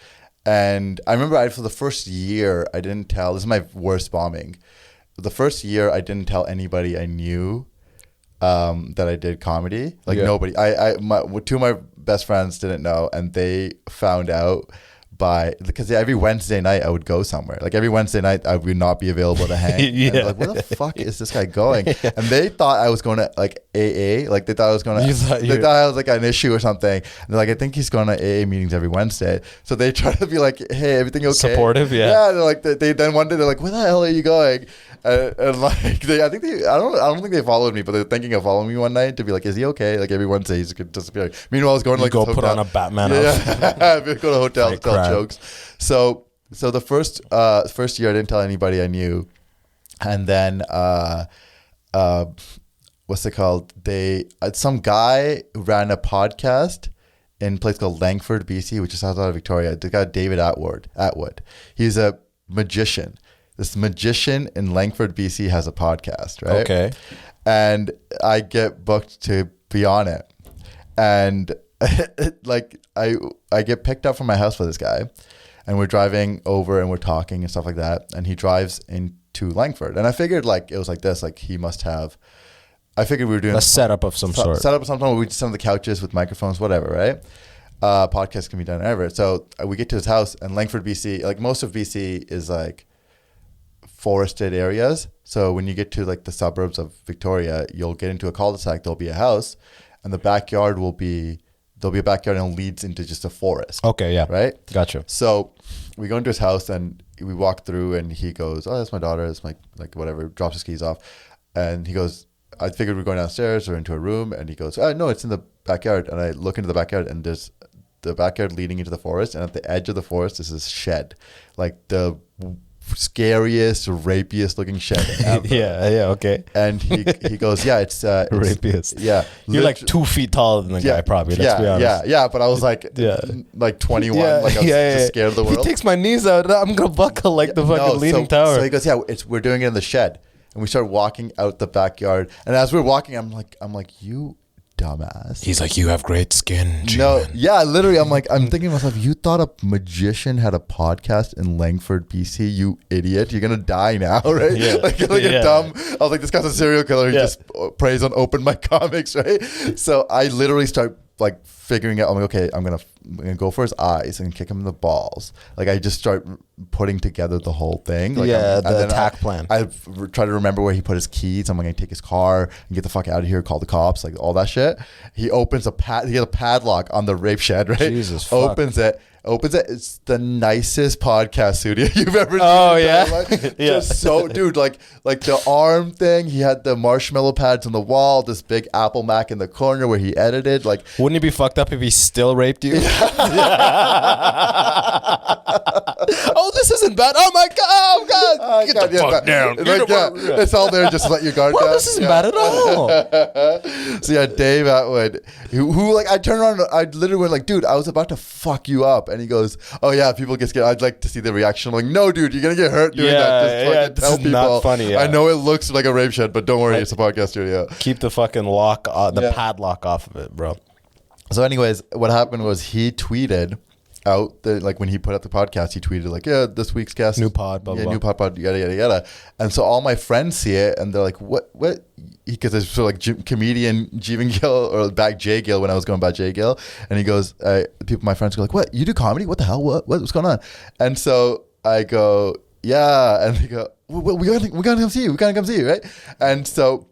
S4: And I remember for the first year, I didn't tell. This is my worst bombing. The first year, I didn't tell anybody I knew that I did comedy. Like nobody. 2 of my best friends didn't know, and they found out because every Wednesday night I would go somewhere. Like every Wednesday night I would not be available to hang. Yeah. Like, where the fuck is this guy going? And they thought I was going to like AA. Like they thought I was going to. They thought I was like an issue or something. And they're like, I think he's going to AA meetings every Wednesday. So they try to be like, hey, everything okay?
S3: Supportive, yeah.
S4: Yeah. They're like, then one day they're like, where the hell are you going? And like I don't think they followed me, but they're thinking of following me one night to be like, is he okay? Like every Wednesday he's disappearing. Meanwhile, I was going to like
S3: go put on a Batman
S4: outfit. Yeah, go to a hotel, tell
S3: man.
S4: jokes. So the first year I didn't tell anybody I knew, and then what's it called? Some guy ran a podcast in a place called Langford, BC, which is outside of Victoria. The guy David Atwood. He's a magician. This magician in Langford, BC has a podcast, right?
S3: Okay.
S4: And I get booked to be on it. And like I get picked up from my house by this guy, and we're driving over and we're talking and stuff like that. And he drives into Langford. And I figured like it was like this, like he must have, I figured we were doing
S3: a setup of some sort.
S4: Setup of some time where we just sit on the couches with microphones, whatever, right? Podcast can be done wherever. So we get to his house, and Langford, BC, like most of BC is like forested areas. So when you get to like the suburbs of Victoria, you'll get into a cul-de-sac. There'll be a house, and the backyard there'll be a backyard, and it leads into just a forest.
S3: Okay, yeah,
S4: right.
S3: Gotcha.
S4: So we go into his house, and we walk through, and he goes, "Oh, that's my daughter." It's like whatever. Drops his keys off, and he goes, I figured we're going downstairs or into a room, and he goes, "Oh no, it's in the backyard." And I look into the backyard, and there's the backyard leading into the forest, and at the edge of the forest is this shed, like the scariest, rapiest looking shed ever.
S3: yeah, okay.
S4: And he goes, "Yeah, it's
S3: rapiest."
S4: Yeah,
S3: you're like 2 feet taller than the guy, probably. Let's be honest.
S4: Yeah. But I was like, like 21, like I was just scared of the world.
S3: He takes my knees out, I'm gonna buckle like the fucking leaning tower.
S4: So he goes, "Yeah, we're doing it in the shed." And we start walking out the backyard. And as we're walking, I'm like, "You dumbass."
S3: He's like, "You have great skin, Jeevin."
S4: No, yeah, literally, I'm thinking to myself, you thought a magician had a podcast in Langford, BC, you idiot. You're going to die now, right?
S3: Yeah.
S4: like a dumb, I was like, this guy's a serial killer. He just preys on open mic comics, right? So I literally start like figuring out, I'm like, okay, I'm gonna go for his eyes and kick him in the balls. Like I just start putting together the whole thing. Like
S3: the attack plan.
S4: I try to remember where he put his keys. I'm gonna take his car and get the fuck out of here, call the cops, like all that shit. He opens he has a padlock on the rape shed, right?
S3: Jesus fuck.
S4: Opens it. It's the nicest podcast studio you've ever seen.
S3: Oh yeah,
S4: yeah. Just so, dude, like the arm thing. He had the marshmallow pads on the wall. This big Apple Mac in the corner where he edited. Like,
S3: wouldn't it be fucked up if he still raped you? Oh, this isn't bad. Oh my god! Oh god! Get the fuck down.
S4: It's all there. Just let your guard down.
S3: This isn't bad at all.
S4: So yeah, Dave Atwood, who like I turned around, I literally went like, "Dude, I was about to fuck you up," and he goes, "Oh yeah, people get scared. I'd like to see the reaction." I'm like, "No, dude, you're gonna get hurt doing that. Just fucking tell people."
S3: Not funny. Yeah.
S4: I know it looks like a rape shed, but don't worry, it's a podcast studio.
S3: Keep the fucking padlock off of it, bro.
S4: So, anyways, what happened was he tweeted out when he put out the podcast, he tweeted like, "Yeah, this week's guest,
S3: new pod, blah, blah,
S4: new pod, yada yada yada." And so all my friends see it, and they're like, "What?" Because it's sort of like comedian Jeevin Gill, or back Jay Gill when I was going back Jay Gill, and he goes, my friends go like, "What? You do comedy? What the hell? What's going on?" And so I go, "Yeah," and they go, "We gotta come see you. We gotta come see you, right?" And so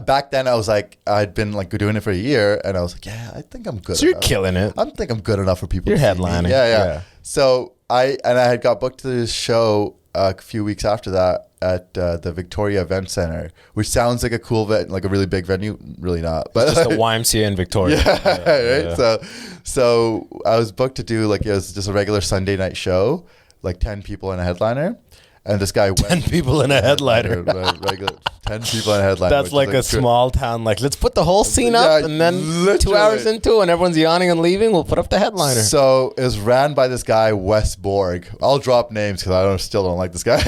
S4: back then I was like, I'd been like doing it for a year, and I was like, "Yeah, I think I'm good."
S3: So you're killing it.
S4: I think I'm good enough for people.
S3: You're
S4: to see
S3: headlining.
S4: me. Yeah. So I had got booked to this show a few weeks after that at the Victoria Event Center, which sounds like a cool like a really big venue. Really not, but
S3: it's just the YMCA in Victoria.
S4: Right. Yeah. So I was booked to do like, it was just a regular Sunday night show, like 10 people and a headliner. And this guy
S3: 10 people in a headliner.
S4: Regular 10 people in a headliner.
S3: That's like a small town. Like, let's put the whole scene up, and then literally 2 hours into, and everyone's yawning and leaving, we'll put up the headliner.
S4: So it was ran by this guy, Wes Borg. I'll drop names because I still don't like this guy.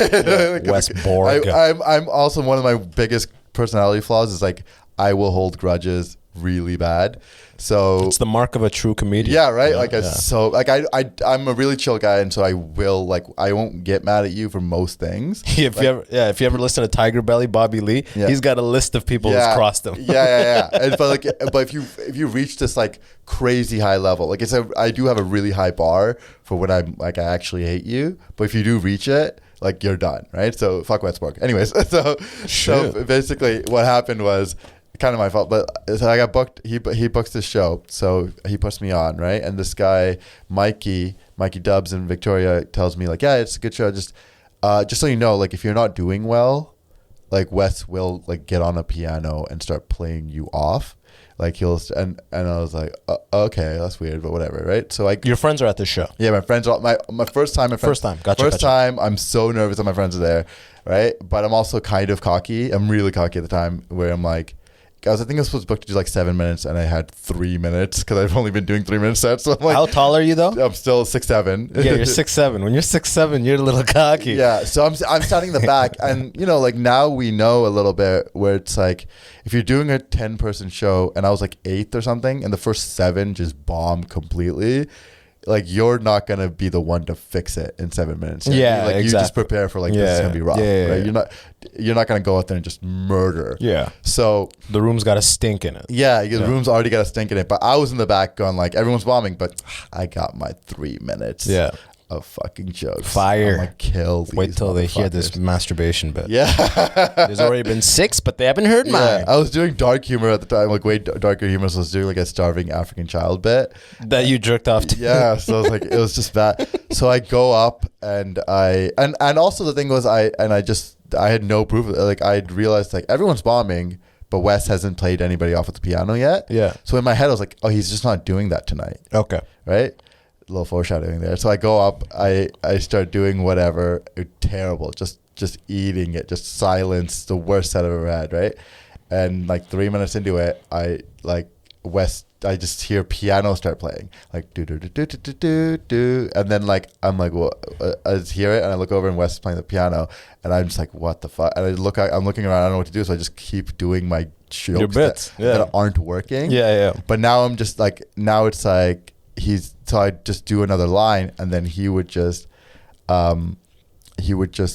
S3: Wes Borg.
S4: I'm also, one of my biggest personality flaws is like, I will hold grudges really bad. So
S3: it's the mark of a true comedian.
S4: Yeah, right. I'm a really chill guy, and so I won't get mad at you for most things.
S3: If you ever listen to Tiger Belly, Bobby Lee, he's got a list of people who's crossed him.
S4: Yeah. But if you reach this like crazy high level, like I do have a really high bar for when I'm like, I actually hate you, but if you do reach it, like, you're done, right? So fuck Westbrook. Anyways, so basically what happened was kind of my fault, but so I got booked. He books this show, so he puts me on, right? And this guy Mikey Dubs in Victoria tells me like, "Yeah, it's a good show. Just so you know, like, if you're not doing well, like, Wes will like get on a piano and start playing you off. Like he'll and I was like, okay, that's weird, but whatever, right? So
S3: your friends are at the show.
S4: Yeah, my friends are my first time.
S3: Gotcha.
S4: Time. I'm so nervous that my friends are there, right? But I'm also kind of cocky. I'm really cocky at the time, where I'm like, guys, I think I was supposed to book to do like 7 minutes, and I had 3 minutes because I've only been doing 3 minute sets. So I'm like,
S3: how tall are you though?
S4: I'm still 6'7".
S3: Yeah, you're 6'7". When you're 6'7", you're a little cocky.
S4: Yeah, so I'm standing in the back, and like now we know a little bit where it's like if you're doing a 10-person show, and I was like 8th or something, and the first 7 just bombed completely. Like you're not gonna be the one to fix it in 7 minutes.
S3: Yeah,
S4: like
S3: exactly.
S4: you just prepare for like this is gonna be rough. Right? You're not gonna go out there and just murder.
S3: Yeah.
S4: So
S3: the room's got a stink in it.
S4: Yeah, the room's already got a stink in it. But I was in the back going like everyone's bombing, but I got my 3 minutes.
S3: Yeah.
S4: Of fucking jokes.
S3: Fire.
S4: I'm like, kill these.
S3: Wait till they hear this masturbation bit.
S4: Yeah.
S3: There's already been 6, but they haven't heard mine.
S4: I was doing dark humor at the time, like way darker humor. So I was doing like a starving African child bit.
S3: That you jerked off to.
S4: Yeah. So I was like, it was just bad. So I go up and and also the thing was I had no proof of it. Like I realized like everyone's bombing, but Wes hasn't played anybody off with the piano yet.
S3: Yeah.
S4: So in my head I was like, oh, he's just not doing that tonight.
S3: Okay.
S4: Right? A little foreshadowing there. So I go up, I start doing whatever. Terrible. Just eating it. Just silence. The worst set I've ever had, right? And like 3 minutes into it, I just hear piano start playing. Like do do do do do do do. And then like I'm like, well, I just hear it and I look over and Wes is playing the piano and I'm just like, what the fuck? And I'm looking around, I don't know what to do, so I just keep doing my jokes
S3: your bits
S4: that aren't working.
S3: Yeah.
S4: But now I'm just like, now it's like so I'd just do another line and then he would just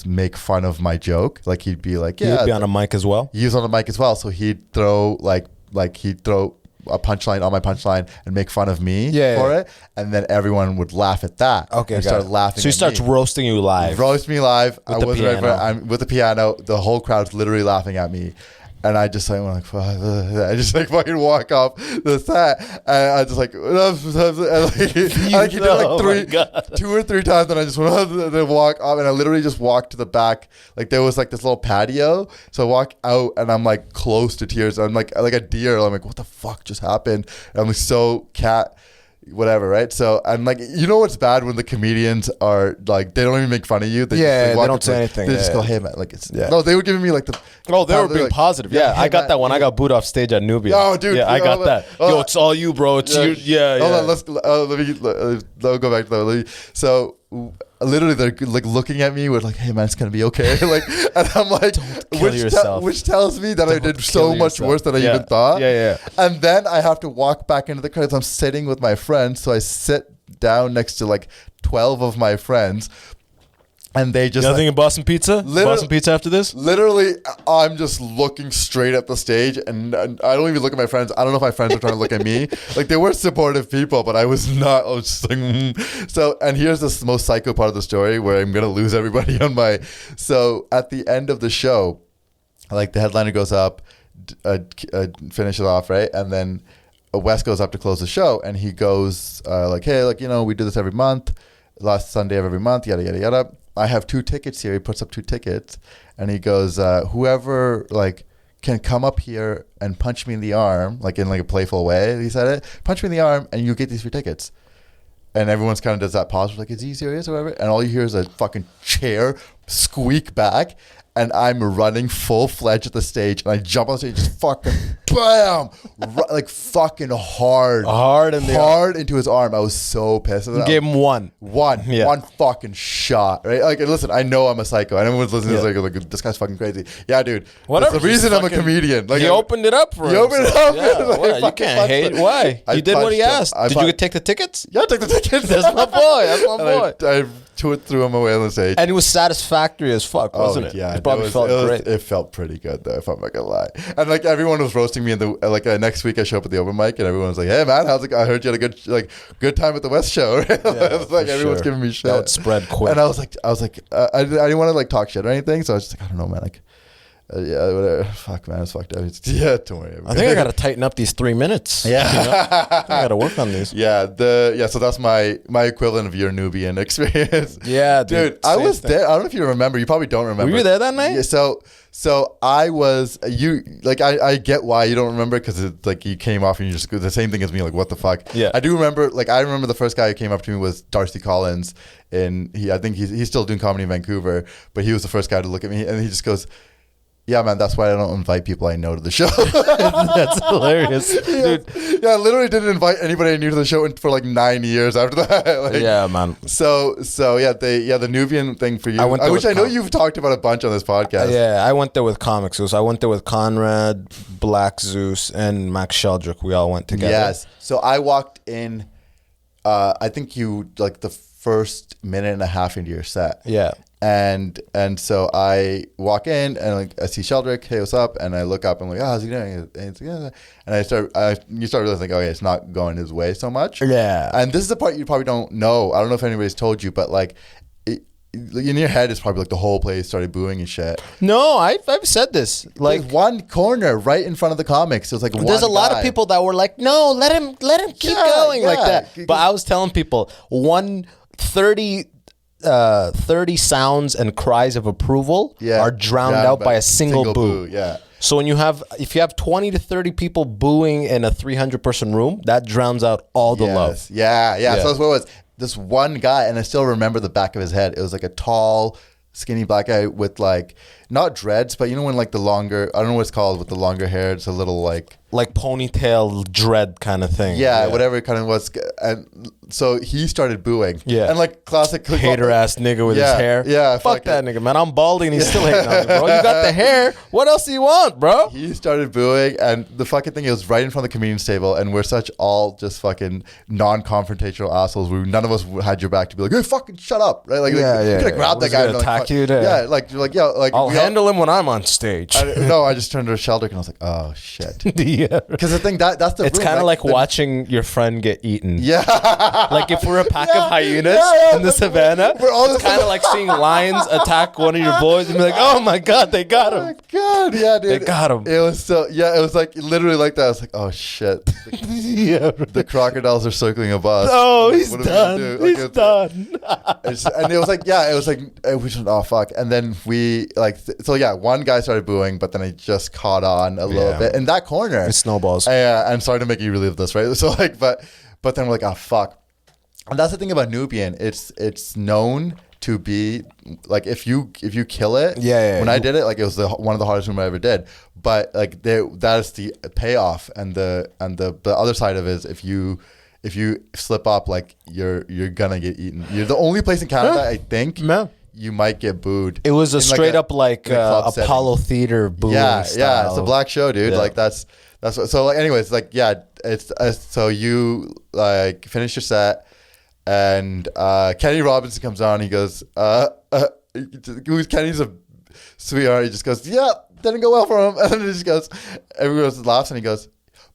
S4: make fun of my joke. Like he'd be like, yeah.
S3: He'd be on a mic as well?
S4: He was on the mic as well. So he'd throw he'd throw a punchline on my punchline and make fun of me for it. And then everyone would laugh at that.
S3: Okay.
S4: And start laughing.
S3: So he starts roasting you live.
S4: Roast me live.
S3: I'm
S4: with the piano. The whole crowd's literally laughing at me. And I just I just like fucking walk off the set, and I just like, and like he did like 2 or 3 times, and I just went then walk off, and I literally just walked to the back, like there was like this little patio, so I walk out, and I'm like close to tears, I'm like a deer, I'm like, what the fuck just happened? And I'm like so whatever, right? So I'm like, you know what's bad when the comedians are like, they don't even make fun of you. They
S3: don't say anything.
S4: They just go, hey man, like it's no. They were giving me like the.
S3: Oh, they were being positive. Yeah,
S4: hey,
S3: I got that when I got booed off stage at Nubia.
S4: Oh, dude.
S3: Yeah, I got that. Yo, it's all you, bro. It's you. Yeah.
S4: Hold on, let me go back to that. So literally they're like looking at me with like, hey man, it's gonna be okay. Like, and I'm like, which tells me that I did so much worse than I even thought.
S3: Yeah.
S4: And then I have to walk back into the crowd. I'm sitting with my friends, so I sit down next to like 12 of my friends. And they just
S3: nothing in Boston Pizza? Boston Pizza after this?
S4: Literally, I'm just looking straight at the stage, and I don't even look at my friends. I don't know if my friends are trying to look at me. Like, they were supportive people, but I was not. I was just like, So, and here's the most psycho part of the story where I'm going to lose everybody on my... So, at the end of the show, like, the headliner goes up, finishes off, right? And then Wes goes up to close the show, and he goes, like, hey, like, we do this every month. Last Sunday of every month, yada, yada, yada. I have 2 tickets here. He puts up 2 tickets and he goes, whoever like can come up here and punch me in the arm, like in like a playful way, he said it, punch me in the arm and you get these 3 tickets. And everyone's kind of does that pause, like, is he serious or whatever? And all you hear is a fucking chair squeak back. And I'm running full-fledged at the stage, and I jump on the stage, just fucking bam, like fucking hard into his arm. I was so pissed.
S3: You gave him one
S4: fucking shot, right? Like, and listen, I know I'm a psycho, and everyone's listening to this like, this guy's fucking crazy. Yeah, dude.
S3: Whatever.
S4: That's the reason I'm a comedian. Like,
S3: he opened it up for him.
S4: He opened it up.
S3: Yeah, well, you can't hate. Why? You did what he asked. Did you take the tickets?
S4: Yeah, I took the tickets.
S3: That's my boy. That's my boy.
S4: I threw him away on the stage.
S3: And it was satisfactory as fuck, wasn't it?
S4: Yeah.
S3: It probably felt great.
S4: It felt pretty good, though, if I'm not going to lie. And, like, everyone was roasting me in the, like, next week I show up at the open mic, and everyone was like, hey, man, how's it going? I heard you had a good time at the West show. Right?
S3: Yeah,
S4: like, everyone's giving me shit.
S3: That would spread quick.
S4: And I was like, I didn't want to, like, talk shit or anything, so I was just like, I don't know, man. Like, Yeah, whatever. Fuck, man, it's fucked up. Yeah, don't worry.
S3: I think I gotta tighten up these 3 minutes.
S4: Yeah,
S3: you know? I gotta work on these.
S4: Yeah, so that's my equivalent of your Nubian experience.
S3: Yeah,
S4: dude, I was there. I don't know if you remember. You probably don't remember.
S3: Were you there that night?
S4: Yeah, so I was I get why you don't remember, because it's like you came off and you just the same thing as me, like what the fuck.
S3: Yeah,
S4: I do remember. Like I remember the first guy who came up to me was Darcy Collins, and I think he's still doing comedy in Vancouver, but he was the first guy to look at me, and he just goes, "Yeah, man, that's why I don't invite people I know to the show."
S3: That's hilarious, dude.
S4: Yeah, I literally didn't invite anybody I knew to the show for like 9 years after that. Like,
S3: yeah, man.
S4: So yeah, the Nubian thing for you. I know you've talked about a bunch on this podcast.
S3: Yeah, I went there with comics. I went there with Conrad, Black Zeus, and Max Sheldrick. We all went together.
S4: Yes. So I walked in. I think you like the first minute and a half into your set.
S3: Yeah.
S4: And so I walk in and like I see Sheldrick, hey, what's up? And I look up and I'm like, oh, how's he doing? And you start realizing, like, okay, it's not going his way so much.
S3: Yeah.
S4: And this is the part you probably don't know. I don't know if anybody's told you, but like in your head, it's probably like the whole place started booing and shit.
S3: No, I've said this. Like
S4: there's one corner right in front of the comics. It was like
S3: there's a lot of people that were like, no, let him keep going like that. But I was telling people 30 sounds and cries of approval are drowned out by a single boo.
S4: Yeah.
S3: So if you have 20 to 30 people booing in a 300-person room, that drowns out all the love.
S4: Yeah. So that's what it was. This one guy, and I still remember the back of his head. It was like a tall, skinny black guy with like not dreads, but you know when like the longer, I don't know what it's called, with the longer hair. It's a little like
S3: ponytail dread kind of thing.
S4: Yeah, whatever it kind of was. And so he started booing. Yeah. And like classic
S3: hater ass nigga with his hair.
S4: Yeah.
S3: Fuck that nigga, man. I'm balding and he's still hating on me, bro. You got the hair. What else do you want, bro?
S4: He started booing, and the fucking thing, it was right in front of the comedian's table, and we're such all just fucking non-confrontational assholes. None of us had your back to be like, hey, fucking shut up. Right? Like, you could have grabbed that guy and
S3: attack you.
S4: I'll
S3: handle him when I'm on stage.
S4: I just turned to Sheldrick and I was like, oh shit. Yeah. Because the thing that's the
S3: it's kind of like watching your friend get eaten.
S4: Yeah.
S3: Like if we're a pack of hyenas in the savannah, it's kind of like seeing lions attack one of your boys and be like, oh my god, they got him.
S4: Oh my god, yeah, dude.
S3: They got him.
S4: It was it was like literally like that. I was like, oh shit. The crocodiles are circling above us.
S3: Oh, he's done. He's done.
S4: And it was like, oh fuck. And then we one guy started booing, but then I just caught on a little bit in that corner.
S3: It snowballs.
S4: Yeah, I'm sorry to make you relive this, right? So like, but then we're like, oh fuck. And that's the thing about Nubian. It's known to be like if you kill it. When I did it, like it was one of the hardest moves I ever did. But like that is the payoff, and the other side of it is if you slip up, like you're gonna get eaten. You're the only place in Canada, I think. You might get booed.
S3: It was a straight up like Apollo Theater booing style.
S4: Yeah, it's a black show, dude. Yeah. Like that's what, so like anyways, like it's so you like finish your set, and Kenny Robinson comes on. He goes, Kenny's a sweetheart. He just goes, yeah, didn't go well for him, and then he just goes, everyone laughs, and he goes,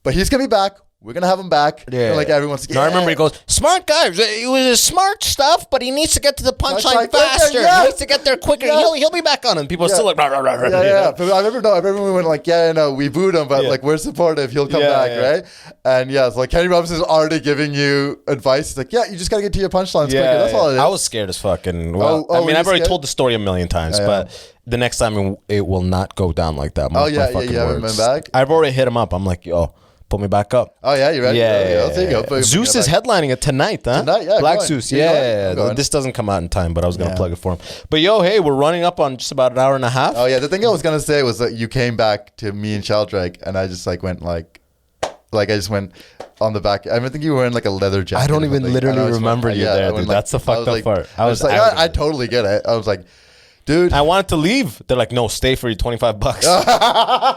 S4: but he's gonna be back. We're going to have him back. Yeah. And like everyone's...
S3: No, I remember he goes, smart guy. It was smart stuff, but he needs to get to the punchline faster. He needs to get there quicker. Yeah. He'll be back on. And people are still like... Rah, rah, rah, rah,
S4: yeah. But I remember we went like, we booed him, but like we're supportive. He'll come back, right? And so like Kenny Robinson's already giving you advice. He's like, you just got to get to your punchlines quicker. That's all it is.
S3: I was scared as fucking... Well, I mean, I've already told the story a million times, but... The next time it will not go down like that.
S4: You haven't been back?
S3: I've already hit him up. I'm like, yo... Put me back up.
S4: Oh, yeah? You ready?
S3: Yeah.
S4: There you go.
S3: Zeus is headlining it tonight, huh?
S4: Tonight, yeah.
S3: Black Zeus. Yeah. This doesn't come out in time, but I was going to plug it for him. But hey, we're running up on just about an hour and a half.
S4: Oh, yeah. The thing I was going to say was that you came back to me and Sheldrick, and I just like went I just went on the back. I think you were in like a leather jacket.
S3: I don't even literally remember you there, dude. That's the fucked up part.
S4: I was like, I totally get it. I was like, dude,
S3: I wanted to leave. They're like, no, stay for your $25.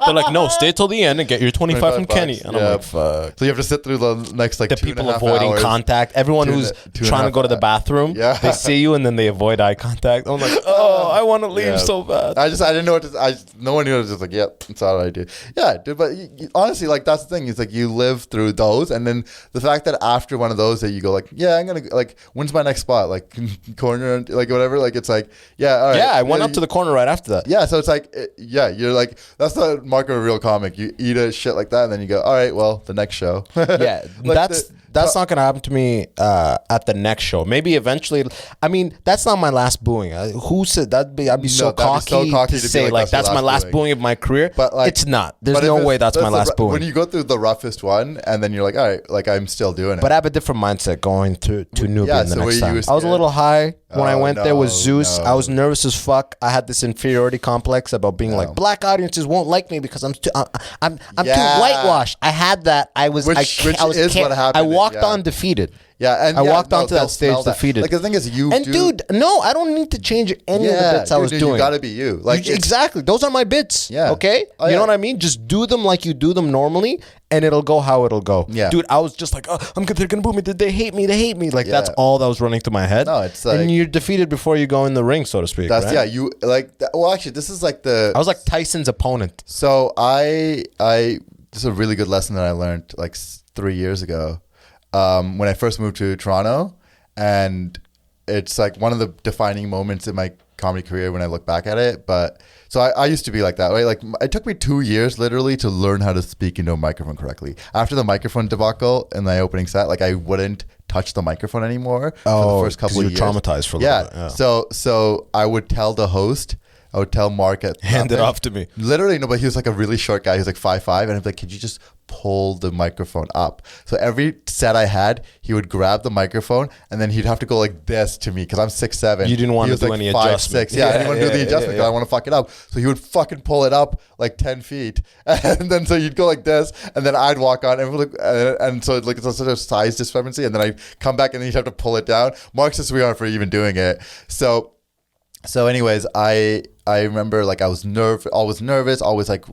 S3: They're like, no, stay till the end and get your 25 from Kenny. And I'm like, fuck.
S4: So you have to sit through the next like
S3: the 2.5 people avoiding contact. Everyone who's trying to go to the bathroom, they see you and then they avoid eye contact. I'm like, I want to leave so bad.
S4: I didn't know what to. No one knew. I was just like, yep, that's all I do. Yeah, dude. But honestly, like that's the thing. It's like you live through those, and then the fact that after one of those that you go like, I'm gonna like, when's my next spot? Like corner, like whatever. Like it's like, all right.
S3: Yeah, I went up to the corner right after that.
S4: Yeah, so it's like, you're like, that's the mark of a real comic. You eat a shit like that, and then you go, all right, well, the next show.
S3: Yeah, that's not gonna happen to me at the next show. Maybe eventually. I mean, that's not my last booing. Who said that'd be? I'd be so cocky to say like that's my last booing of my career. But like, it's not. There's no way that's my last booing.
S4: When you go through the roughest one, and then you're like, all right, like I'm still doing it.
S3: But I have a different mindset going to Nubian the next time. I was a little high when I went there with Zeus. I was nervous as fuck. I had this inferiority complex about being like black audiences won't like me because I'm too whitewashed. I had that. I was what happened. I walked on defeated.
S4: Yeah, and
S3: I walked onto that stage defeated.
S4: Like the thing is,
S3: dude, no, I don't need to change any of the bits I was doing.
S4: You gotta be you. Like
S3: exactly, those are my bits.
S4: Yeah.
S3: Okay. You know what I mean? Just do them like you do them normally, and it'll go how it'll go.
S4: Yeah.
S3: Dude, I was just like, oh, they're gonna boo me. Did they hate me? They hate me. Like that's all that was running through my head.
S4: No, it's like,
S3: and you're defeated before you go in the ring, so to speak.
S4: That's
S3: right?
S4: You like. Well, actually, this is like I
S3: was like Tyson's opponent.
S4: So this is a really good lesson that I learned like 3 years ago. When I first moved to Toronto, and it's like one of the defining moments in my comedy career when I look back at it. But so I used to be like that, right? Like it took me 2 years literally to learn how to speak into a microphone correctly. After the microphone debacle in my opening set, like I wouldn't touch the microphone anymore for the first couple of years.
S3: You were traumatized for a little bit.
S4: Yeah. So I would tell the host, I would tell Mark
S3: hand it off to me.
S4: Literally, no, but he was like a really short guy. He was like 5'5", and I'd be like, could you just pull the microphone up? So every set I had, he would grab the microphone, and then he'd have to go like this to me because I'm 6'7".
S3: You didn't want to do any adjustment.
S4: 5'6". Yeah, I didn't want to do the adjustment because I want to fuck it up. So he would fucking pull it up like 10 feet, and then so you'd go like this, and then I'd walk on, and so like it's sort of size discrepancy, and then I'd come back, and then you'd have to pull it down. Mark's just sweetheart for even doing it. So anyways, I remember like I was always nervous, always like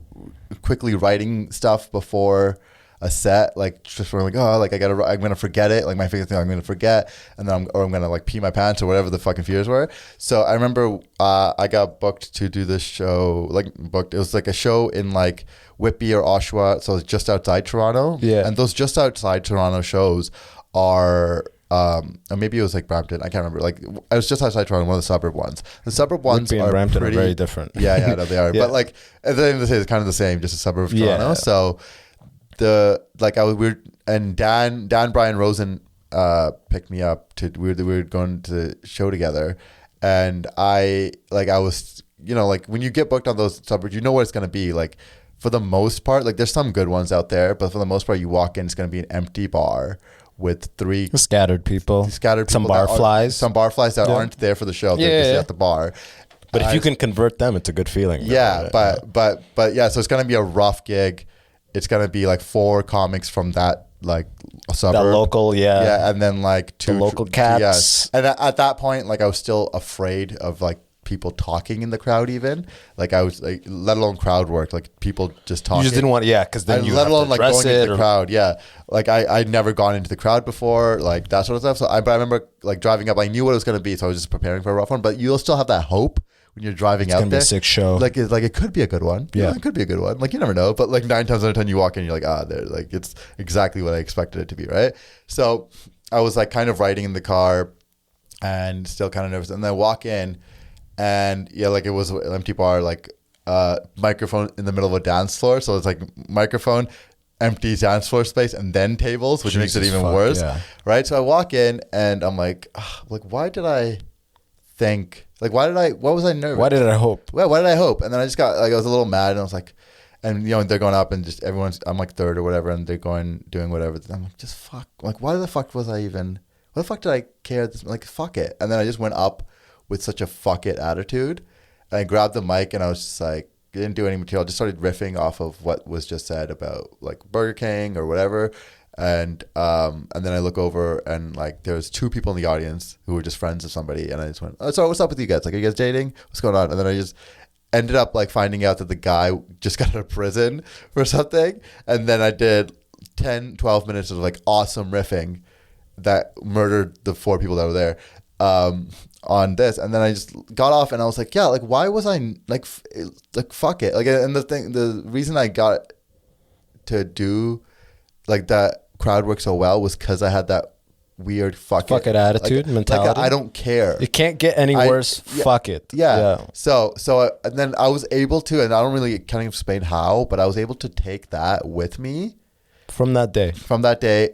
S4: quickly writing stuff before a set, like just like, oh, like I'm gonna forget it, like my favorite thing I'm gonna forget, and then I'm gonna like pee my pants or whatever the fucking fears were. So I remember I got booked to do this show, it was like a show in like Whitby or Oshawa, so it's just outside Toronto.
S3: Yeah,
S4: and those just outside Toronto shows are. Or maybe it was like Brampton. I can't remember. Like I was just outside Toronto, one of the suburb ones. The suburb ones
S3: are
S4: Brampton
S3: are very different.
S4: Yeah, no, they are. Yeah. But like at the end of the day, it's kind of the same, just a suburb of Toronto. Yeah. So and Dan Brian Rosen picked me up we were going to the show together, and I was like when you get booked on those suburbs, you know what it's gonna be like. For the most part, like there's some good ones out there, but for the most part, you walk in, it's gonna be an empty bar with
S3: scattered people, some barflies
S4: that aren't there for the show. They're just at the bar.
S3: But if you can convert them, it's a good feeling.
S4: Yeah, but yeah, so it's gonna be a rough gig. It's gonna be like 4 comics from that like suburb,
S3: that local,
S4: yeah, and then like 2
S3: local cats.
S4: And at that point, like I was still afraid of like people talking in the crowd, even like I was like, let alone crowd work, like people just talking.
S3: You just didn't want, because then you
S4: let alone like going into the
S3: or...
S4: crowd. Yeah, like I'd never gone into the crowd before, like that sort of stuff. So but I remember like driving up, I knew what it was going to be, so I was just preparing for a rough one. But you'll still have that hope when you're driving out there. It's
S3: gonna be a sick show.
S4: Like it could be a good one. Yeah, it could be a good one. Like you never know. But like 9 times out of 10, you walk in, you're like, there, like it's exactly what I expected it to be, right? So I was like kind of riding in the car and still kind of nervous, and then I walk in. And like it was an empty bar, like microphone in the middle of a dance floor. So it's like microphone, empty dance floor space, and then tables, which makes it even worse. Yeah. Right? So I walk in and I'm like why did I think, like, what was I nervous?
S3: Why did I hope?
S4: Well, why did I hope? And then I just got, like, I was a little mad, and I was like, and they're going up and just I'm like third or whatever, and they're doing whatever. I'm like, just fuck. Like, why the fuck was I even, what the fuck did I care? Like, fuck it. And then I just went up with such a fuck it attitude. And I grabbed the mic and I was just like, didn't do any material. Just started riffing off of what was just said about like Burger King or whatever. And then I look over and like there's 2 people in the audience who were just friends of somebody. And I just went, oh, so what's up with you guys? Like, are you guys dating? What's going on? And then I just ended up like finding out that the guy just got out of prison for something. And then I did 10, 12 minutes of like awesome riffing that murdered the 4 people that were there. On this, and then I just got off and I was like, yeah, like why was I like fuck it, like, and the reason I got to do like that crowd work so well was because I had that weird fuck
S3: it attitude, mentality.
S4: I don't care.
S3: It can't get any worse. Fuck it.
S4: Yeah. So and then I was able to, and I don't really kind of explain how, but I was able to take that with me
S3: from that day.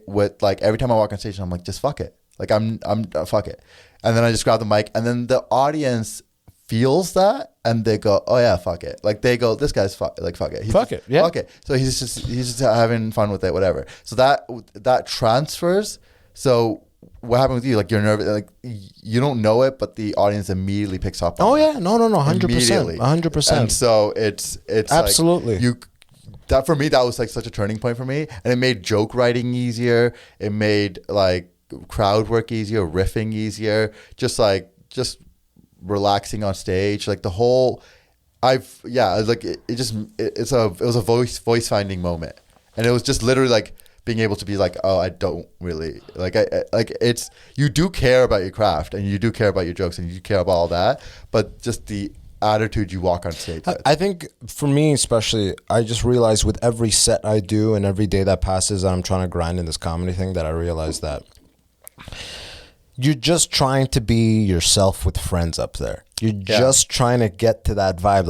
S4: With like every time I walk on stage, I'm like, just fuck it. Like I'm fuck it. And then I just grab the mic, and then the audience feels that, and they go, oh yeah, fuck it. Like they go, this guy's fuck it. Fuck it. Yeah. Fuck it. So he's just having fun with it, whatever. So that transfers. So what happened with you? Like you're nervous, like you don't know it, but the audience immediately picks up on it.
S3: No, 100%. 100%.
S4: And so it's
S3: absolutely
S4: like that for me, that was like such a turning point for me. And it made joke writing easier. It made like crowd work easier, riffing easier, just relaxing on stage, like the whole it was a voice finding moment, and it was just literally like being able to be like, oh, I don't really it's, you do care about your craft, and you do care about your jokes, and you care about all that, but just the attitude you walk on stage with.
S3: I think for me especially, I just realized with every set I do and every day that passes that I'm trying to grind in this comedy thing, that I realized that you're just trying to be yourself with friends up there. You're just trying to get to that vibe.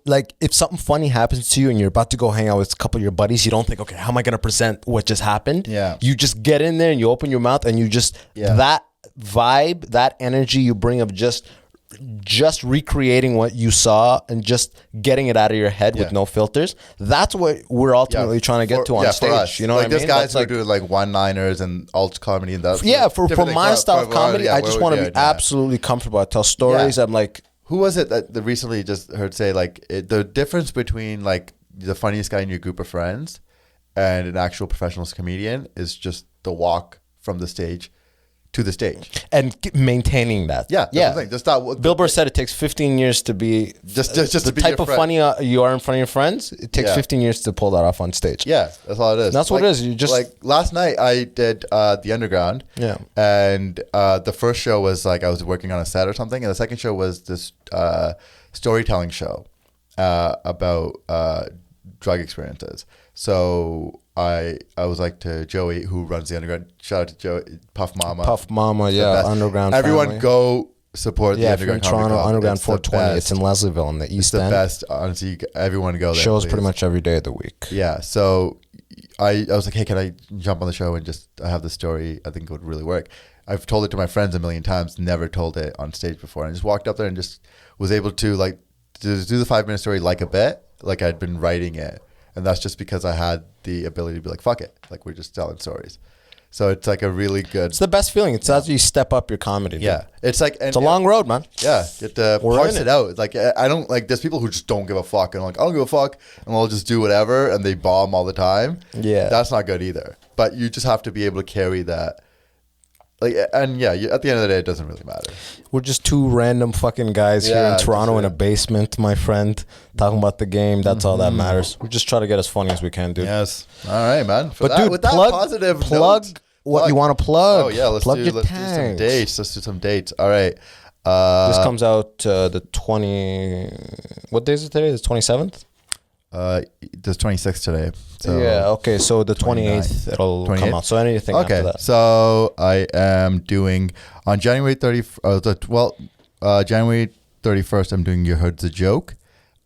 S3: Like if something funny happens to you and you're about to go hang out with a couple of your buddies, you don't think, okay, how am I going to present what just happened?
S4: Yeah.
S3: You just get in there and you open your mouth, and you just, that vibe, that energy you bring of just recreating what you saw and just getting it out of your head with no filters. That's what we're ultimately trying to get to on stage. You know what I mean?
S4: Like, guys who are doing like one-liners and alt comedy and that.
S3: For my style of comedy, I just want to be absolutely comfortable. I tell stories. I'm like,
S4: who was it that recently just heard say like the difference between like the funniest guy in your group of friends and an actual professional comedian is just the walk from the stage to the stage
S3: and maintaining that. Bill Burr said it takes 15 years to be
S4: just
S3: the
S4: to be
S3: type of funny you are in front of your friends. It takes 15 years to pull that off on stage.
S4: Yeah, that's all it is.
S3: And that's what it is. You just
S4: like last night I did the Underground.
S3: Yeah,
S4: and the first show was like I was working on a set or something, and the second show was this storytelling show about drug experiences. So I was like to Joey, who runs the Underground. Shout out to Joey, Puff Mama,
S3: Underground.
S4: Everyone
S3: family.
S4: Go support the Underground.
S3: If you're in Toronto, Underground 420. It's in Leslieville in the East End.
S4: It's the best. Honestly, everyone go there.
S3: Shows pretty much every day of the week.
S4: Yeah. So I was like, hey, can I jump on the show and just I have this story? I think it would really work. I've told it to my friends a million times. Never told it on stage before. And I just walked up there and just was able to like do the 5-minute story like a bit, like I'd been writing it. And that's just because I had the ability to be like, fuck it. Like, we're just telling stories. So it's like a really good...
S3: It's the best feeling. It's as you step up your comedy.
S4: Yeah. It's like...
S3: It's a long road, man.
S4: Yeah. You have to parse it out. Like, I don't... Like, there's people who just don't give a fuck. And I'm like, I don't give a fuck. And they'll just do whatever. And they bomb all the time.
S3: Yeah.
S4: That's not good either. But you just have to be able to carry that... Like, and yeah, at the end of the day, it doesn't really matter.
S3: We're just two random fucking guys here in Toronto in a basement, my friend, talking about the game. That's all that matters. We just try to get as funny as we can, dude.
S4: Yes. All right, man.
S3: With that positive plug note, what you want to plug.
S4: Oh yeah, let's do some dates. Let's do some dates. All right.
S3: This comes out the 20. What day is it today? The 27th.
S4: There's 26 today. So
S3: yeah, okay. So the 28th it'll 28th? Come out. So anything after that.
S4: So I am doing on January 31st I'm doing Your Hood's a Joke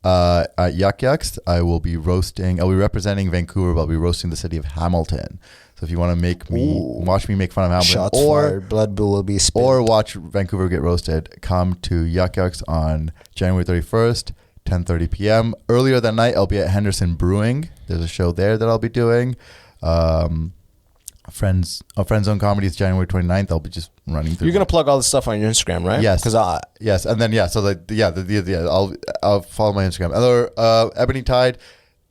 S4: at Yuck Yucks. I'll be representing Vancouver, but I'll be roasting the city of Hamilton. So if you want to watch me make fun of Hamilton,
S3: shots fired, blood will be spilled,
S4: or watch Vancouver get roasted, come to Yuck Yucks on January 31st. 10:30 p.m. Earlier that night, I'll be at Henderson Brewing. There's a show there that I'll be doing. Friends Zone Comedy is January 29th. I'll be just running through.
S3: You're gonna plug all this stuff on your Instagram, right?
S4: Yes. Yes, and then I'll follow my Instagram. Ebony Tide,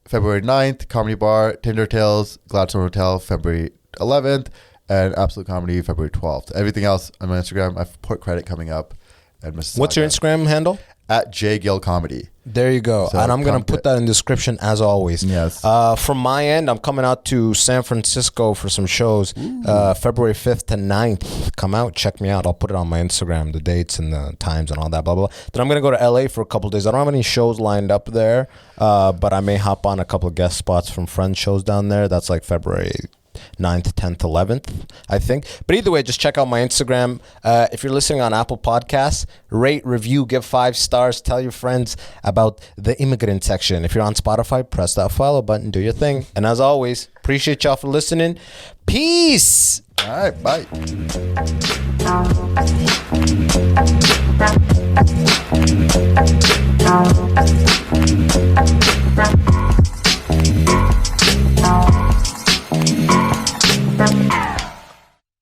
S4: February 9th. Comedy Bar, Tinder Tales, Gladstone Hotel, February 11th, and Absolute Comedy, February 12th. Everything else on my Instagram. I have Port Credit coming up. And
S3: what's your Instagram handle?
S4: At J Gill Comedy.
S3: There you go. So and I'm going to put that in the description as always.
S4: Yes.
S3: From my end, I'm coming out to San Francisco for some shows. February 5th to 9th. Come out, check me out. I'll put it on my Instagram, the dates and the times and all that, blah, blah, blah. Then I'm going to go to LA for a couple of days. I don't have any shows lined up there, but I may hop on a couple of guest spots from friend shows down there. That's like February 9th, 10th, 11th, I think. But either way, just check out my Instagram. If you're listening on Apple Podcasts, rate, review, give 5 stars. Tell your friends about the Immigrant section. If you're on Spotify, press that follow button. Do your thing. And as always, appreciate y'all for listening. Peace.
S4: All right, bye.